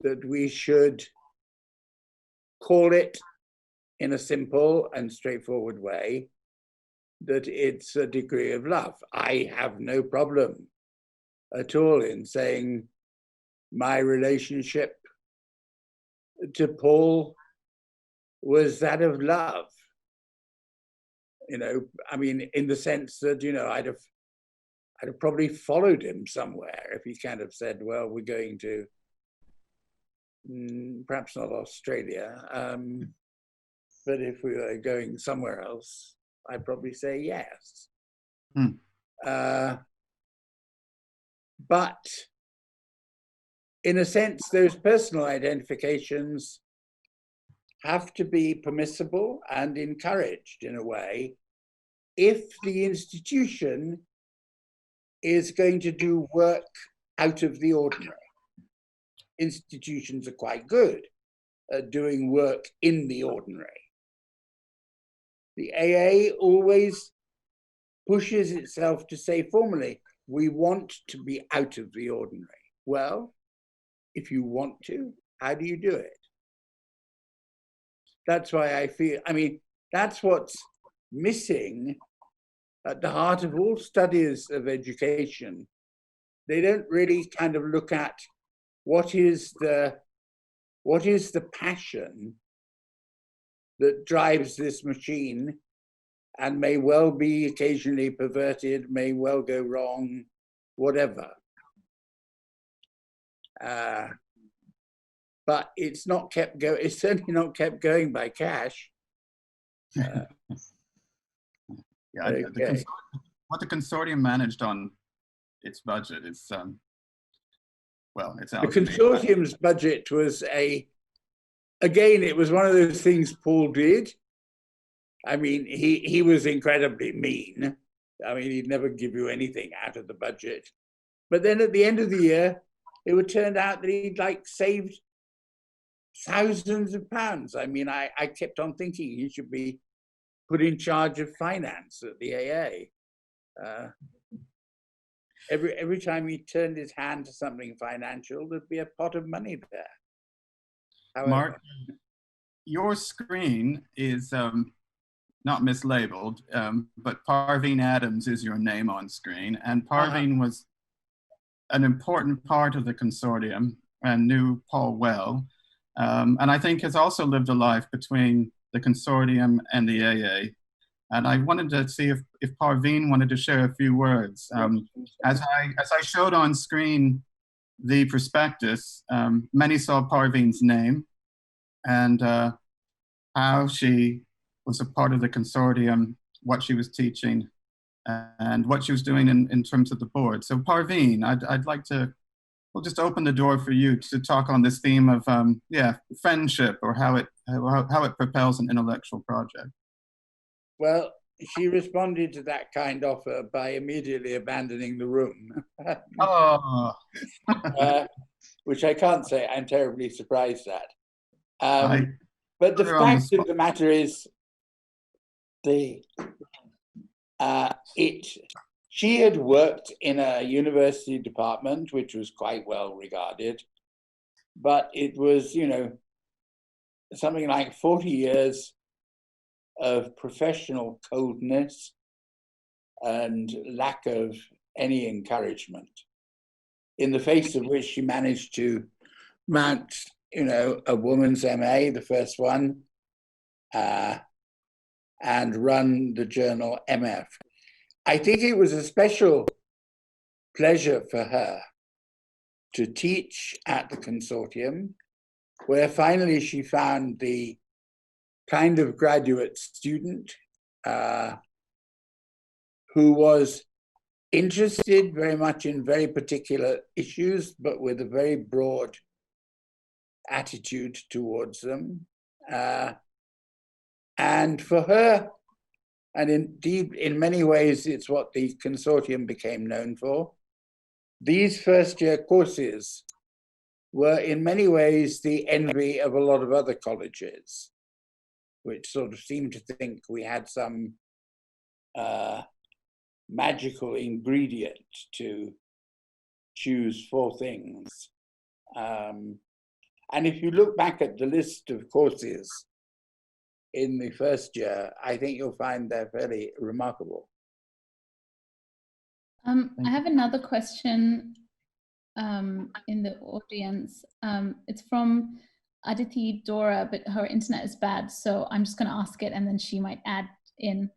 that we should call it in a simple and straightforward way that it's a degree of love. I have no problem at all in saying my relationship to Paul was that of love. You know, I mean, in the sense that, you know, I'd have probably followed him somewhere if he kind of said, well, we're going to, perhaps not Australia, but if we were going somewhere else, I'd probably say yes. But in a sense, those personal identifications have to be permissible and encouraged in a way if the institution is going to do work out of the ordinary. Institutions are quite good at doing work in the ordinary. The AA always pushes itself to say formally, we want to be out of the ordinary. Well, if you want to, how do you do it? That's why I feel, I mean, that's what's missing at the heart of all studies of education. They don't really kind of look at what is the passion that drives this machine and may well be occasionally perverted, may well go wrong, whatever. But it's not kept going. It's certainly not kept going by cash. Yeah, okay. What the consortium managed on its budget is, well, it's out. The consortium's budget was again, it was one of those things Paul did. I mean, he was incredibly mean. I mean, he'd never give you anything out of the budget. But then at the end of the year, it would turn out that he'd like saved thousands of pounds. I mean, I kept on thinking he should be put in charge of finance at the AA. Every time he turned his hand to something financial, there'd be a pot of money there. However, Mark, your screen is not mislabeled, but Parveen Adams is your name on screen, and Parveen was an important part of the consortium and knew Paul well, and I think has also lived a life between the consortium and the AA. And I wanted to see if Parveen wanted to share a few words. As I showed on screen the prospectus, many saw Parveen's name and how she was a part of the consortium, what she was teaching, and what she was doing in terms of the board. So Parveen, I'd like to, we'll just open the door for you to talk on this theme of friendship, or how it propels an intellectual project. Well, she responded to that kind offer by immediately abandoning the room. Oh. Which I can't say I'm terribly surprised at. But the fact of the matter is, she had worked in a university department, which was quite well regarded, but it was, you know, something like 40 years of professional coldness and lack of any encouragement, in the face of which she managed to mount, you know, a woman's MA, the first one, and run the journal MF. I think it was a special pleasure for her to teach at the consortium, where finally she found the kind of graduate student who was interested very much in very particular issues, but with a very broad attitude towards them. And for her, and indeed in many ways it's what the consortium became known for, these first-year courses were in many ways the envy of a lot of other colleges, which sort of seemed to think we had some magical ingredient to choose 4 things. And if you look back at the list of courses in the first year, I think you'll find they're fairly remarkable. I have another question in the audience. It's from Aditi Dora, but her internet is bad, so I'm just going to ask it and then she might add in.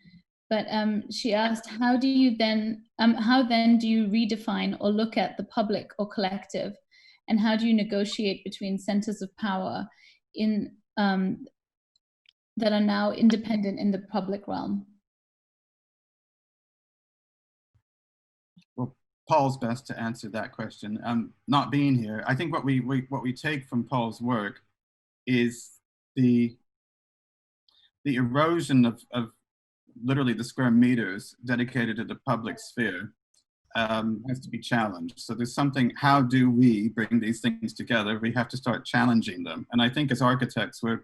But she asked, how then do you redefine or look at the public or collective, and how do you negotiate between centers of power in that are now independent in the public realm? Well, Paul's best to answer that question. Not being here, I think what we take from Paul's work is the erosion of literally the square meters dedicated to the public sphere has to be challenged. So there's something, how do we bring these things together? We have to start challenging them. And I think as architects, we're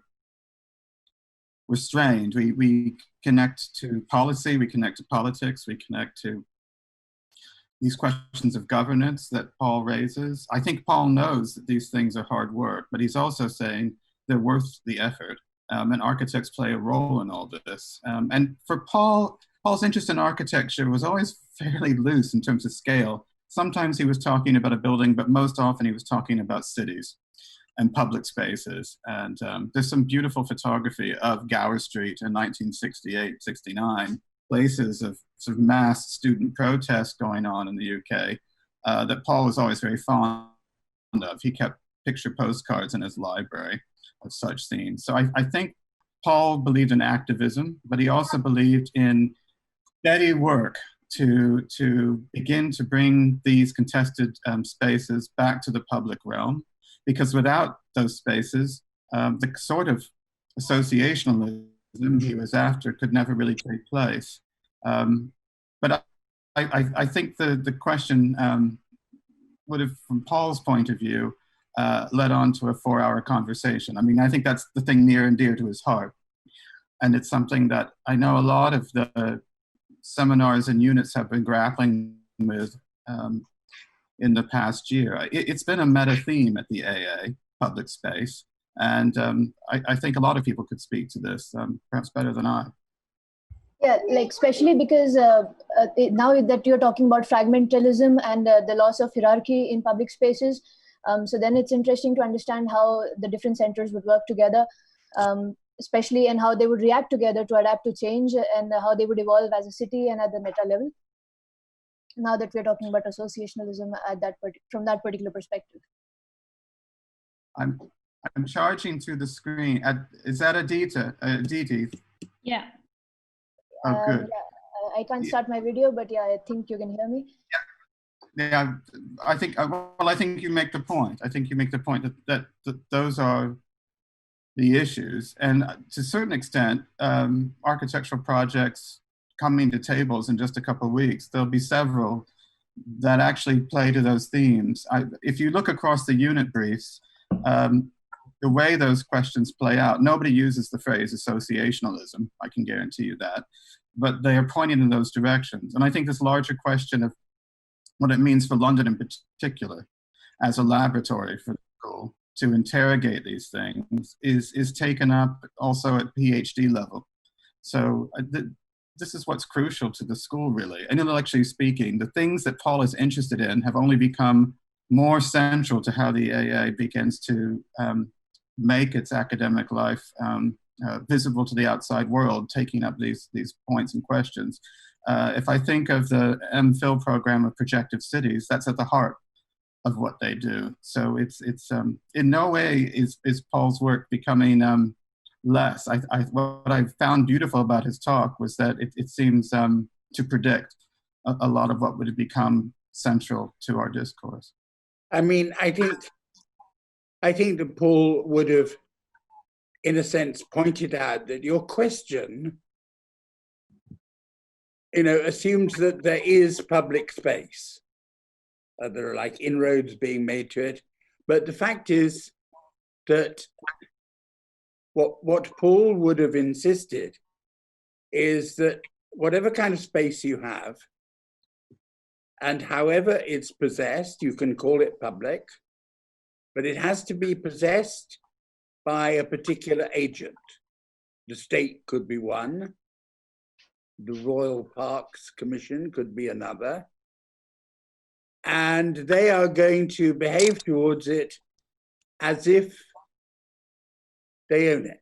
strained. We connect to policy, we connect to politics, we connect to these questions of governance that Paul raises. I think Paul knows that these things are hard work, but he's also saying they're worth the effort. And architects play a role in all this. And for Paul's interest in architecture was always fairly loose in terms of scale. Sometimes he was talking about a building, but most often he was talking about cities and public spaces. And there's some beautiful photography of Gower Street in 1968, 69, places of sort of mass student protest going on in the UK that Paul was always very fond of. He kept picture postcards in his library of such scenes. So I think Paul believed in activism, but he also believed in steady work to begin to bring these contested spaces back to the public realm, because without those spaces, the sort of associationalism he was after could never really take place. But I think the question would have, from Paul's point of view, led on to a 4-hour conversation. I mean, I think that's the thing near and dear to his heart. And it's something that I know a lot of the seminars and units have been grappling with in the past year. It's been a meta theme at the AA, public space. And I think a lot of people could speak to this, perhaps better than I. Yeah, like especially because now that you're talking about fragmentalism and the loss of hierarchy in public spaces, so then it's interesting to understand how the different centers would work together, especially, and how they would react together to adapt to change, and how they would evolve as a city and at the meta level. Now that we're talking about associationalism at from that particular perspective. I'm charging through the screen. Is that Aditi? Yeah. Oh, good. Yeah, I can't start my video, but yeah, I think you can hear me. Yeah, I think you make the point. I think you make the point that those are the issues. And to a certain extent, architectural projects coming to tables in just a couple of weeks, there'll be several that actually play to those themes. If you look across the unit briefs, the way those questions play out, nobody uses the phrase associationalism, I can guarantee you that, but they are pointing in those directions. And I think this larger question of what it means for London in particular as a laboratory for the school to interrogate these things is taken up also at PhD level. So this is what's crucial to the school, really. And intellectually speaking, the things that Paul is interested in have only become more central to how the AA begins to make its academic life visible to the outside world, taking up these points and questions. If I think of the MPhil program of projective cities, that's at the heart of what they do. So it's in no way is Paul's work becoming less. What I found beautiful about his talk was that it seems to predict a lot of what would become central to our discourse. I mean, I think that Paul would have, in a sense, pointed out that your question, assumes that there is public space. There are like inroads being made to it. But the fact is that what Paul would have insisted is that whatever kind of space you have, and however it's possessed, you can call it public, but it has to be possessed by a particular agent. The state could be one, the Royal Parks Commission could be another, and they are going to behave towards it as if they own it.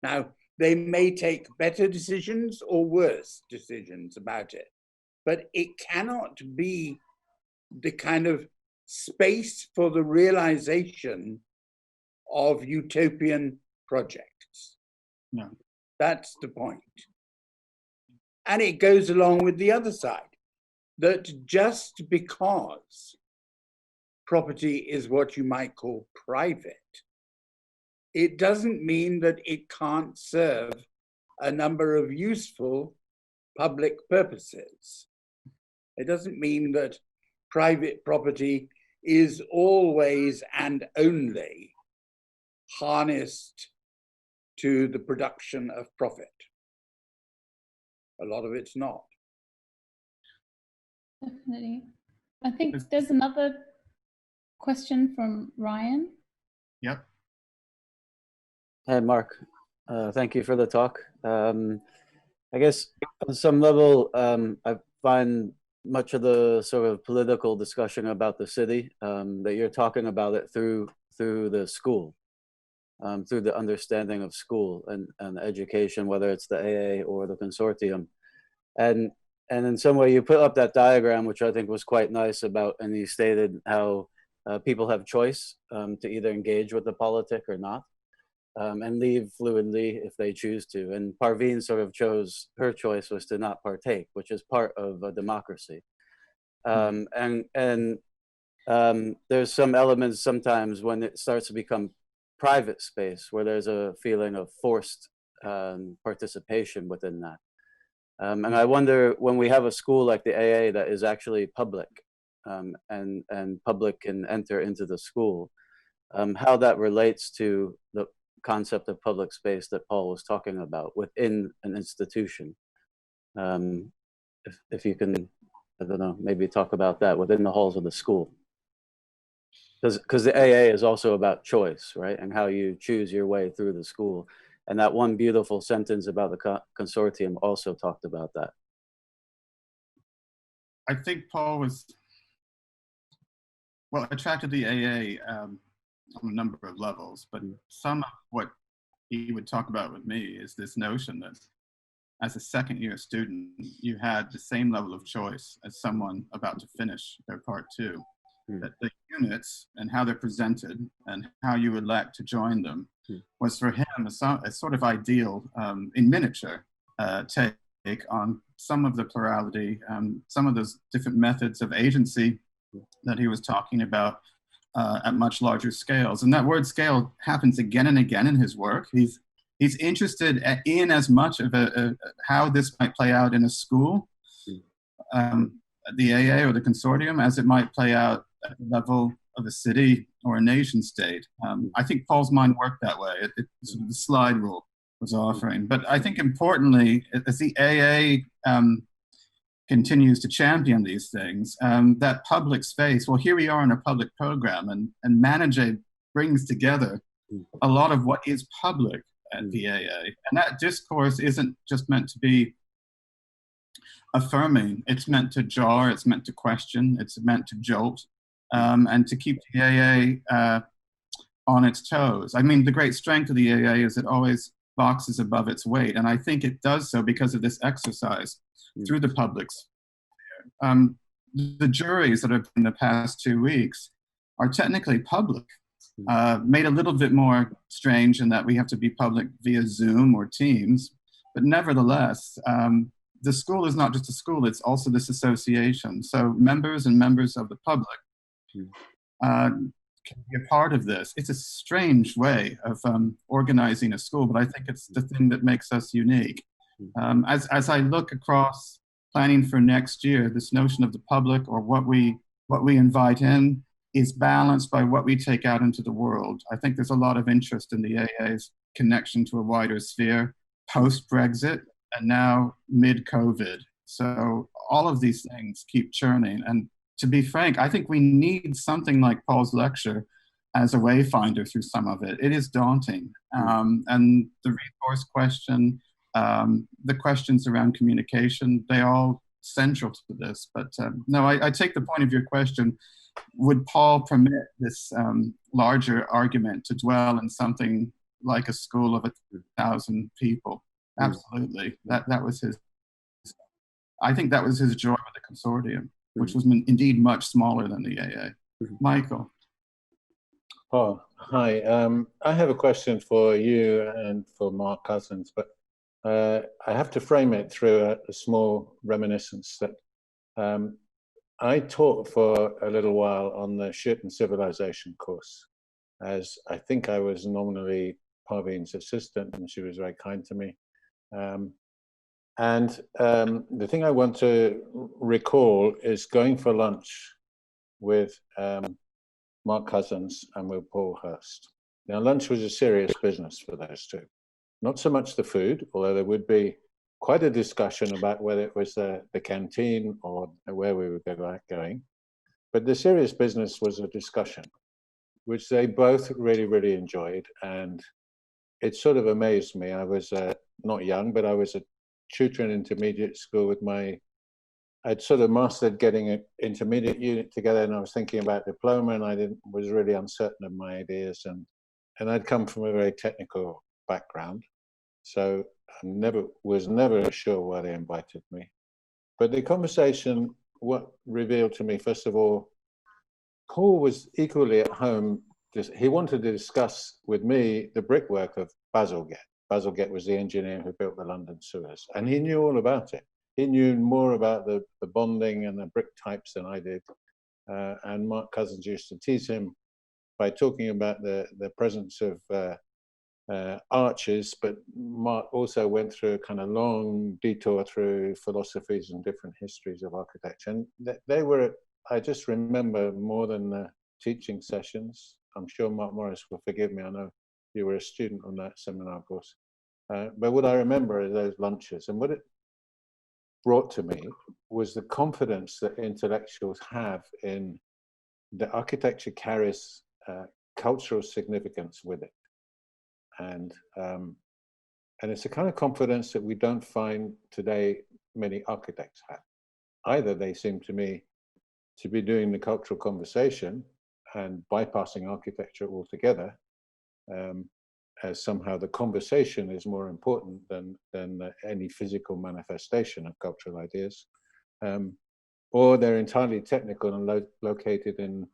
Now, they may take better decisions or worse decisions about it, but it cannot be the kind of space for the realization of utopian projects. No. That's the point. And it goes along with the other side, that just because property is what you might call private, it doesn't mean that it can't serve a number of useful public purposes. It doesn't mean that private property is always and only harnessed to the production of profit. A lot of it's not. Definitely. I think there's another question from Ryan. Yep. Hey, Mark. Thank you for the talk. I guess on some level, I find much of the sort of political discussion about the city, that you're talking about it through the school, through the understanding of school and education, whether it's the AA or the consortium. And in some way you put up that diagram, which I think was quite nice and you stated how people have choice to either engage with the politic or not, and leave fluidly if they choose to. And Parveen sort of her choice was to not partake, which is part of a democracy. And there's some elements sometimes when it starts to become private space where there's a feeling of forced participation within that. And I wonder, when we have a school like the AA that is actually public, and public can enter into the school, how that relates to the concept of public space that Paul was talking about within an institution. If you can, I don't know, maybe talk about that within the halls of the school. Because the AA is also about choice, right? And how you choose your way through the school. And that one beautiful sentence about the consortium also talked about that. I think Paul was, well, attracted to the AA on a number of levels, but some of what he would talk about with me is this notion that as a second-year student, you had the same level of choice as someone about to finish their part two. That the units and how they're presented and how you elect to join them was for him a sort of ideal, in miniature, take on some of the plurality, some of those different methods of agency that he was talking about at much larger scales. And that word scale happens again and again in his work. He's He's interested in as much of how this might play out in a school, the AA or the consortium, as it might play out at the level of a city or a nation state. I think Paul's mind worked that way. Sort of the slide rule was offering. But I think importantly, as the AA continues to champion these things, that public space, well, here we are in a public program, and Manage brings together a lot of what is public at the AA. And that discourse isn't just meant to be affirming, it's meant to jar, it's meant to question, it's meant to jolt, and to keep the AA on its toes. I mean, the great strength of the AA is it always boxes above its weight, and I think it does so because of this exercise through the public sphere. The juries that have been in the past 2 weeks are technically public, made a little bit more strange in that we have to be public via Zoom or Teams, but nevertheless, the school is not just a school, it's also this association. So members and members of the public can be a part of this. It's a strange way of organizing a school, but I think it's the thing that makes us unique. As I look across planning for next year, this notion of the public or what we invite in is balanced by what we take out into the world. I think there's a lot of interest in the AA's connection to a wider sphere, post-Brexit, and now mid-COVID. So all of these things keep churning. And to be frank, I think we need something like Paul's lecture as a wayfinder through some of it. It is daunting. And the resource question, the questions around communication, they all central to this. But no, I take the point of your question. Would Paul permit this larger argument to dwell in something like a school of 1,000 people? Absolutely. That was his, I think that was his joy with the consortium, which was indeed much smaller than the AA. Michael. Oh, hi. I have a question for you and for Mark Cousins, but I have to frame it through a small reminiscence that I taught for a little while on the Shit and Civilization course, as I think I was nominally Parveen's assistant, and she was very kind to me. The thing I want to recall is going for lunch with Mark Cousins and with Paul Hirst. Now, lunch was a serious business for those two. Not so much the food, although there would be quite a discussion about whether it was the canteen or where we were going. But the serious business was a discussion, which they both really, really enjoyed. And it sort of amazed me. I was not young, but I was a tutor in intermediate school with I'd sort of mastered getting an intermediate unit together, and I was thinking about diploma, and I was really uncertain of my ideas. And I'd come from a very technical background. So I was never sure why they invited me. But the conversation, what revealed to me, first of all, Paul was equally at home. He wanted to discuss with me the brickwork of Bazalgette. Bazalgette was the engineer who built the London sewers, and he knew all about it. He knew more about the bonding and the brick types than I did. And Mark Cousins used to tease him by talking about the presence of arches, but Mark also went through a kind of long detour through philosophies and different histories of architecture. And they were, I just remember more than the teaching sessions. I'm sure Mark Morris will forgive me. I know you were a student on that seminar course. But what I remember are those lunches. And what it brought to me was the confidence that intellectuals have in the architecture carries cultural significance with it. And it's a kind of confidence that we don't find today many architects have. Either they seem to me to be doing the cultural conversation and bypassing architecture altogether, as somehow the conversation is more important than any physical manifestation of cultural ideas, or they're entirely technical and located in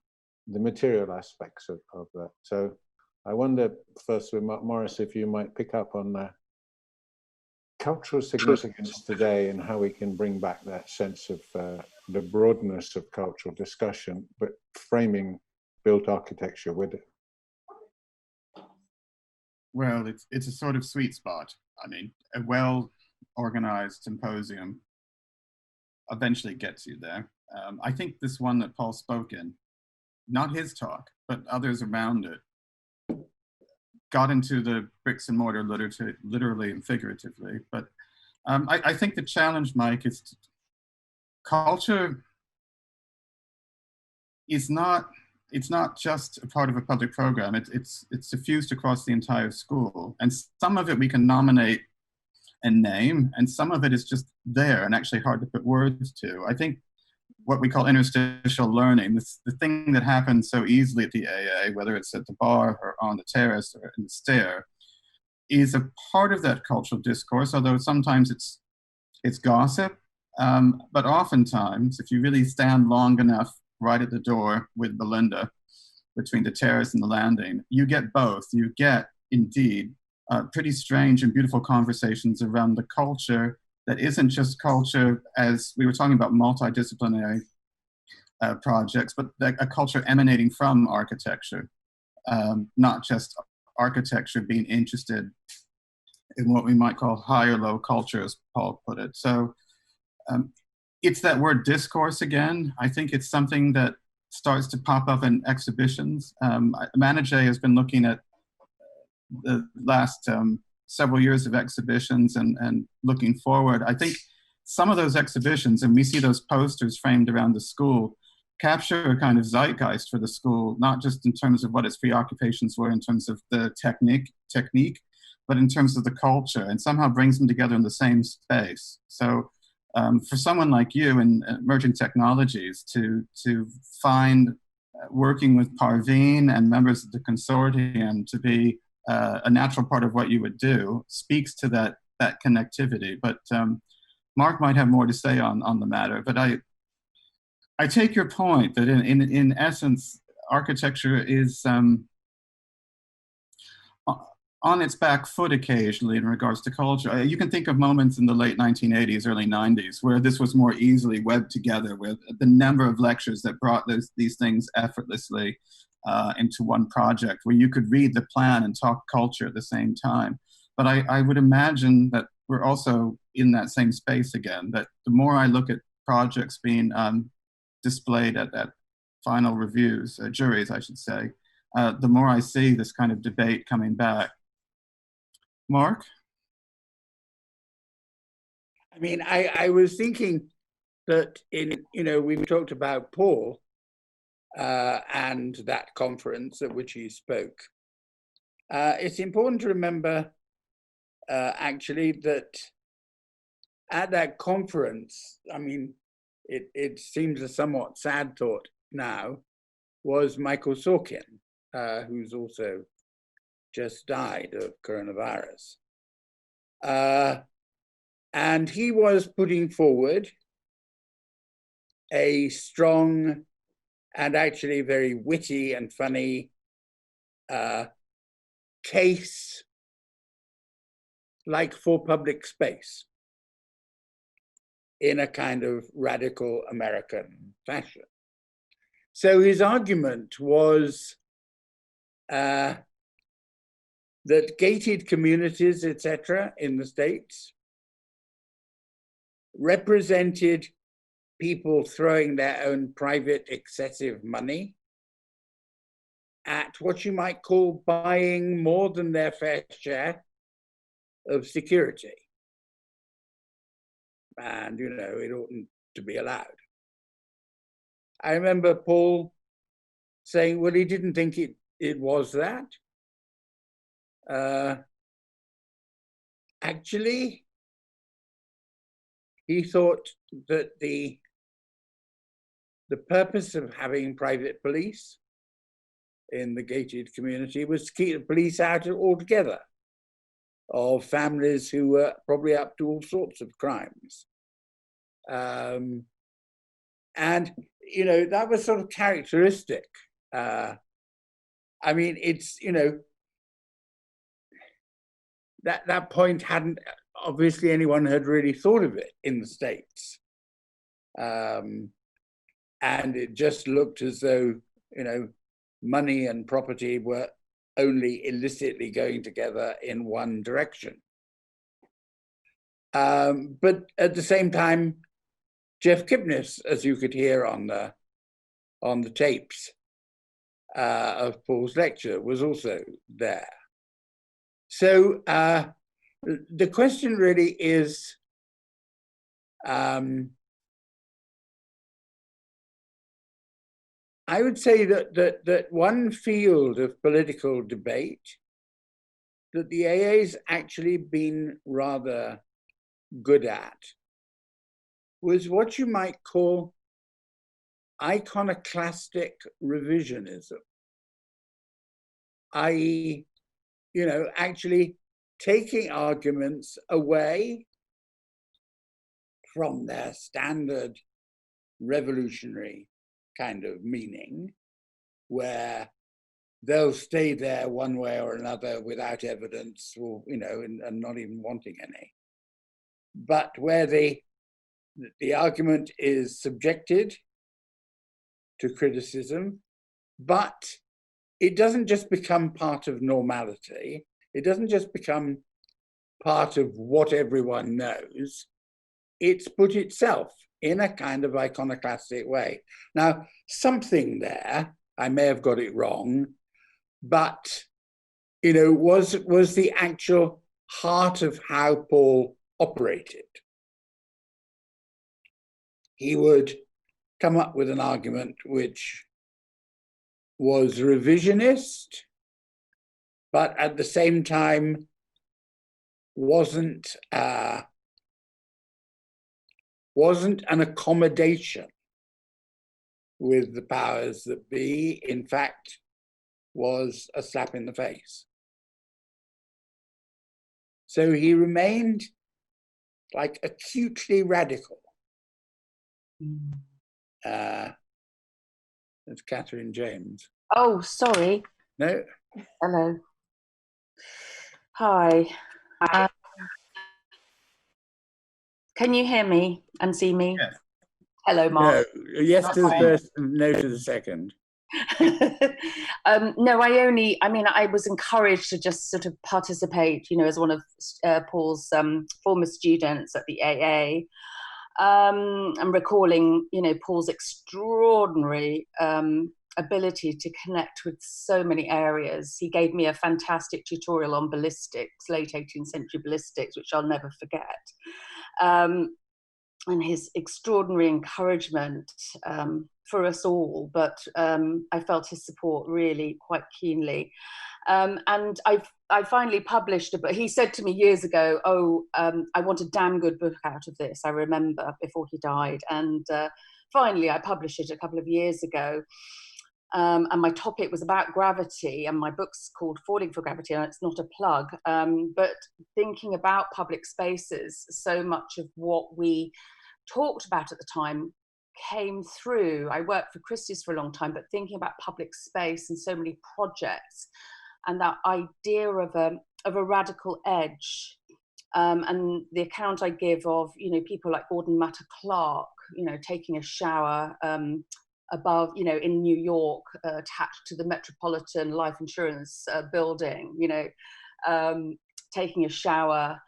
the material aspects of that. So I wonder, first with Mark Morris, if you might pick up on the cultural significance today and how we can bring back that sense of the broadness of cultural discussion, but framing built architecture with it. Well, it's a sort of sweet spot. I mean, a well-organized symposium eventually gets you there. I think this one that Paul spoke in, not his talk, but others around it, got into the bricks and mortar literature, literally and figuratively. But I think the challenge, Mike, is culture is not, it's not just a part of a public program. It's diffused across the entire school. And some of it we can nominate and name, and some of it is just there and actually hard to put words to. I think what we call interstitial learning, the thing that happens so easily at the AA, whether it's at the bar or on the terrace or in the stair, is a part of that cultural discourse, although sometimes it's gossip. But oftentimes, if you really stand long enough right at the door with Belinda, between the terrace and the landing, you get both. You get, indeed, pretty strange and beautiful conversations around the culture that isn't just culture, as we were talking about multidisciplinary projects, but a culture emanating from architecture, not just architecture being interested in what we might call high or low culture, as Paul put it. So it's that word discourse again. I think it's something that starts to pop up in exhibitions. Manage has been looking at the last several years of exhibitions and looking forward. I think some of those exhibitions, and we see those posters framed around the school, capture a kind of zeitgeist for the school, not just in terms of what its preoccupations were in terms of the technique, but in terms of the culture, and somehow brings them together in the same space. So for someone like you in emerging technologies to find working with Parveen and members of the consortium to be a natural part of what you would do speaks to that connectivity. But Mark might have more to say on the matter. But I take your point that in essence, architecture is on its back foot occasionally in regards to culture. You can think of moments in the late 1980s, early 90s, where this was more easily webbed together with the number of lectures that brought these things effortlessly into one project, where you could read the plan and talk culture at the same time. But I would imagine that we're also in that same space again, that the more I look at projects being displayed at final reviews, juries, I should say, the more I see this kind of debate coming back. Mark? I mean, I was thinking that we've talked about Paul and that conference at which he spoke. It's important to remember, actually, that at that conference, I mean, it seems a somewhat sad thought now, was Michael Sorkin, who's also just died of coronavirus. And he was putting forward a strong and actually very witty and funny case, like for public space, in a kind of radical American fashion. So his argument was that gated communities, etc., in the States represented people throwing their own private excessive money at what you might call buying more than their fair share of security. And, it oughtn't to be allowed. I remember Paul saying, well, he didn't think it was that. Actually, he thought that the purpose of having private police in the gated community was to keep the police out altogether of families who were probably up to all sorts of crimes. And, that was sort of characteristic. I mean, it's, that point hadn't, obviously anyone had really thought of it in the States. And it just looked as though, money and property were only illicitly going together in one direction. But at the same time, Jeff Kipnis, as you could hear on the tapes of Paul's lecture, was also there. So the question really is, I would say that one field of political debate that the AA's actually been rather good at was what you might call iconoclastic revisionism, i.e., actually taking arguments away from their standard revolutionary kind of meaning, where they'll stay there one way or another without evidence, or and not even wanting any. But where the argument is subjected to criticism, but it doesn't just become part of normality. It doesn't just become part of what everyone knows. It's put itself in a kind of iconoclastic way. Now, something there, I may have got it wrong, but was the actual heart of how Paul operated. He would come up with an argument which was revisionist, but at the same time wasn't an accommodation with the powers that be. In fact, was a slap in the face. So he remained like acutely radical. It's Catherine James. Oh, sorry. No. Hello. Hi. Can you hear me and see me? Yes. Hello, Mark. No. Yes to the first, no to the second. No, I was encouraged to just sort of participate, as one of Paul's former students at the AA. I'm recalling, Paul's extraordinary ability to connect with so many areas. He gave me a fantastic tutorial on ballistics, late 18th century ballistics, which I'll never forget. And his extraordinary encouragement for us all, but I felt his support really quite keenly. And I finally published a book. He said to me years ago, I want a damn good book out of this, I remember, before he died. And finally, I published it a couple of years ago. And my topic was about gravity, and my book's called Falling for Gravity, and it's not a plug. But thinking about public spaces, so much of what we talked about at the time came through. I worked for Christie's for a long time, but thinking about public space and so many projects, and that idea of a radical edge, and the account I give of people like Gordon Matter Clark, taking a shower above, in New York, attached to the Metropolitan Life Insurance building, taking a shower,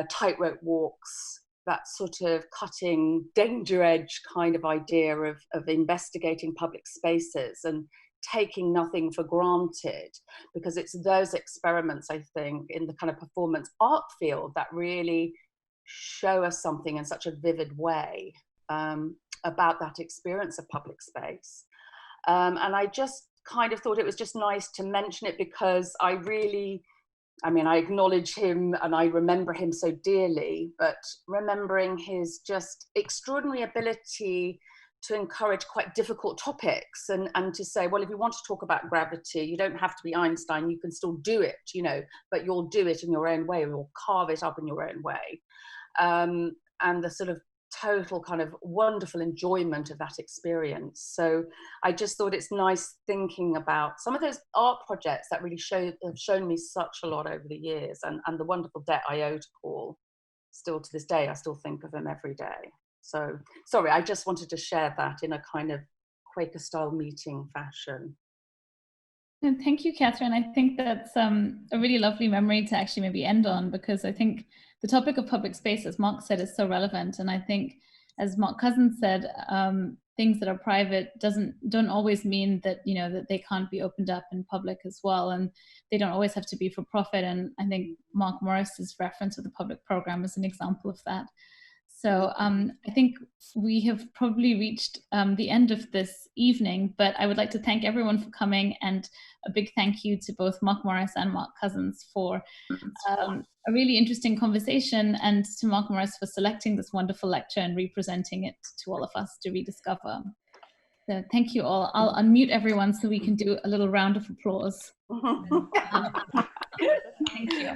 tightrope walks, that sort of cutting danger edge kind of idea of investigating public spaces and taking nothing for granted, because it's those experiments, I think, in the kind of performance art field that really show us something in such a vivid way about that experience of public space. And I just kind of thought it was just nice to mention it, because I acknowledge him and I remember him so dearly, but remembering his just extraordinary ability to encourage quite difficult topics and to say, well, if you want to talk about gravity, you don't have to be Einstein, you can still do it, but you'll do it in your own way, or you'll carve it up in your own way. And the sort of total kind of wonderful enjoyment of that experience. So I just thought it's nice thinking about some of those art projects that really have shown me such a lot over the years, and the wonderful debt I owe to Paul. Still to this day, I still think of him every day. So sorry, I just wanted to share that in a kind of Quaker style meeting fashion. And thank you, Catherine. I think that's a really lovely memory to actually maybe end on, because I think the topic of public space, as Mark said, is so relevant. And I think, as Mark Cousins said, things that are private don't always mean that, you know, that they can't be opened up in public as well, and they don't always have to be for profit. And I think Mark Morris's reference of the public program is an example of that. So I think we have probably reached the end of this evening, but I would like to thank everyone for coming, and a big thank you to both Mark Morris and Mark Cousins for a really interesting conversation, and to Mark Morris for selecting this wonderful lecture and representing it to all of us to rediscover. So thank you all. I'll unmute everyone so we can do a little round of applause. Thank you.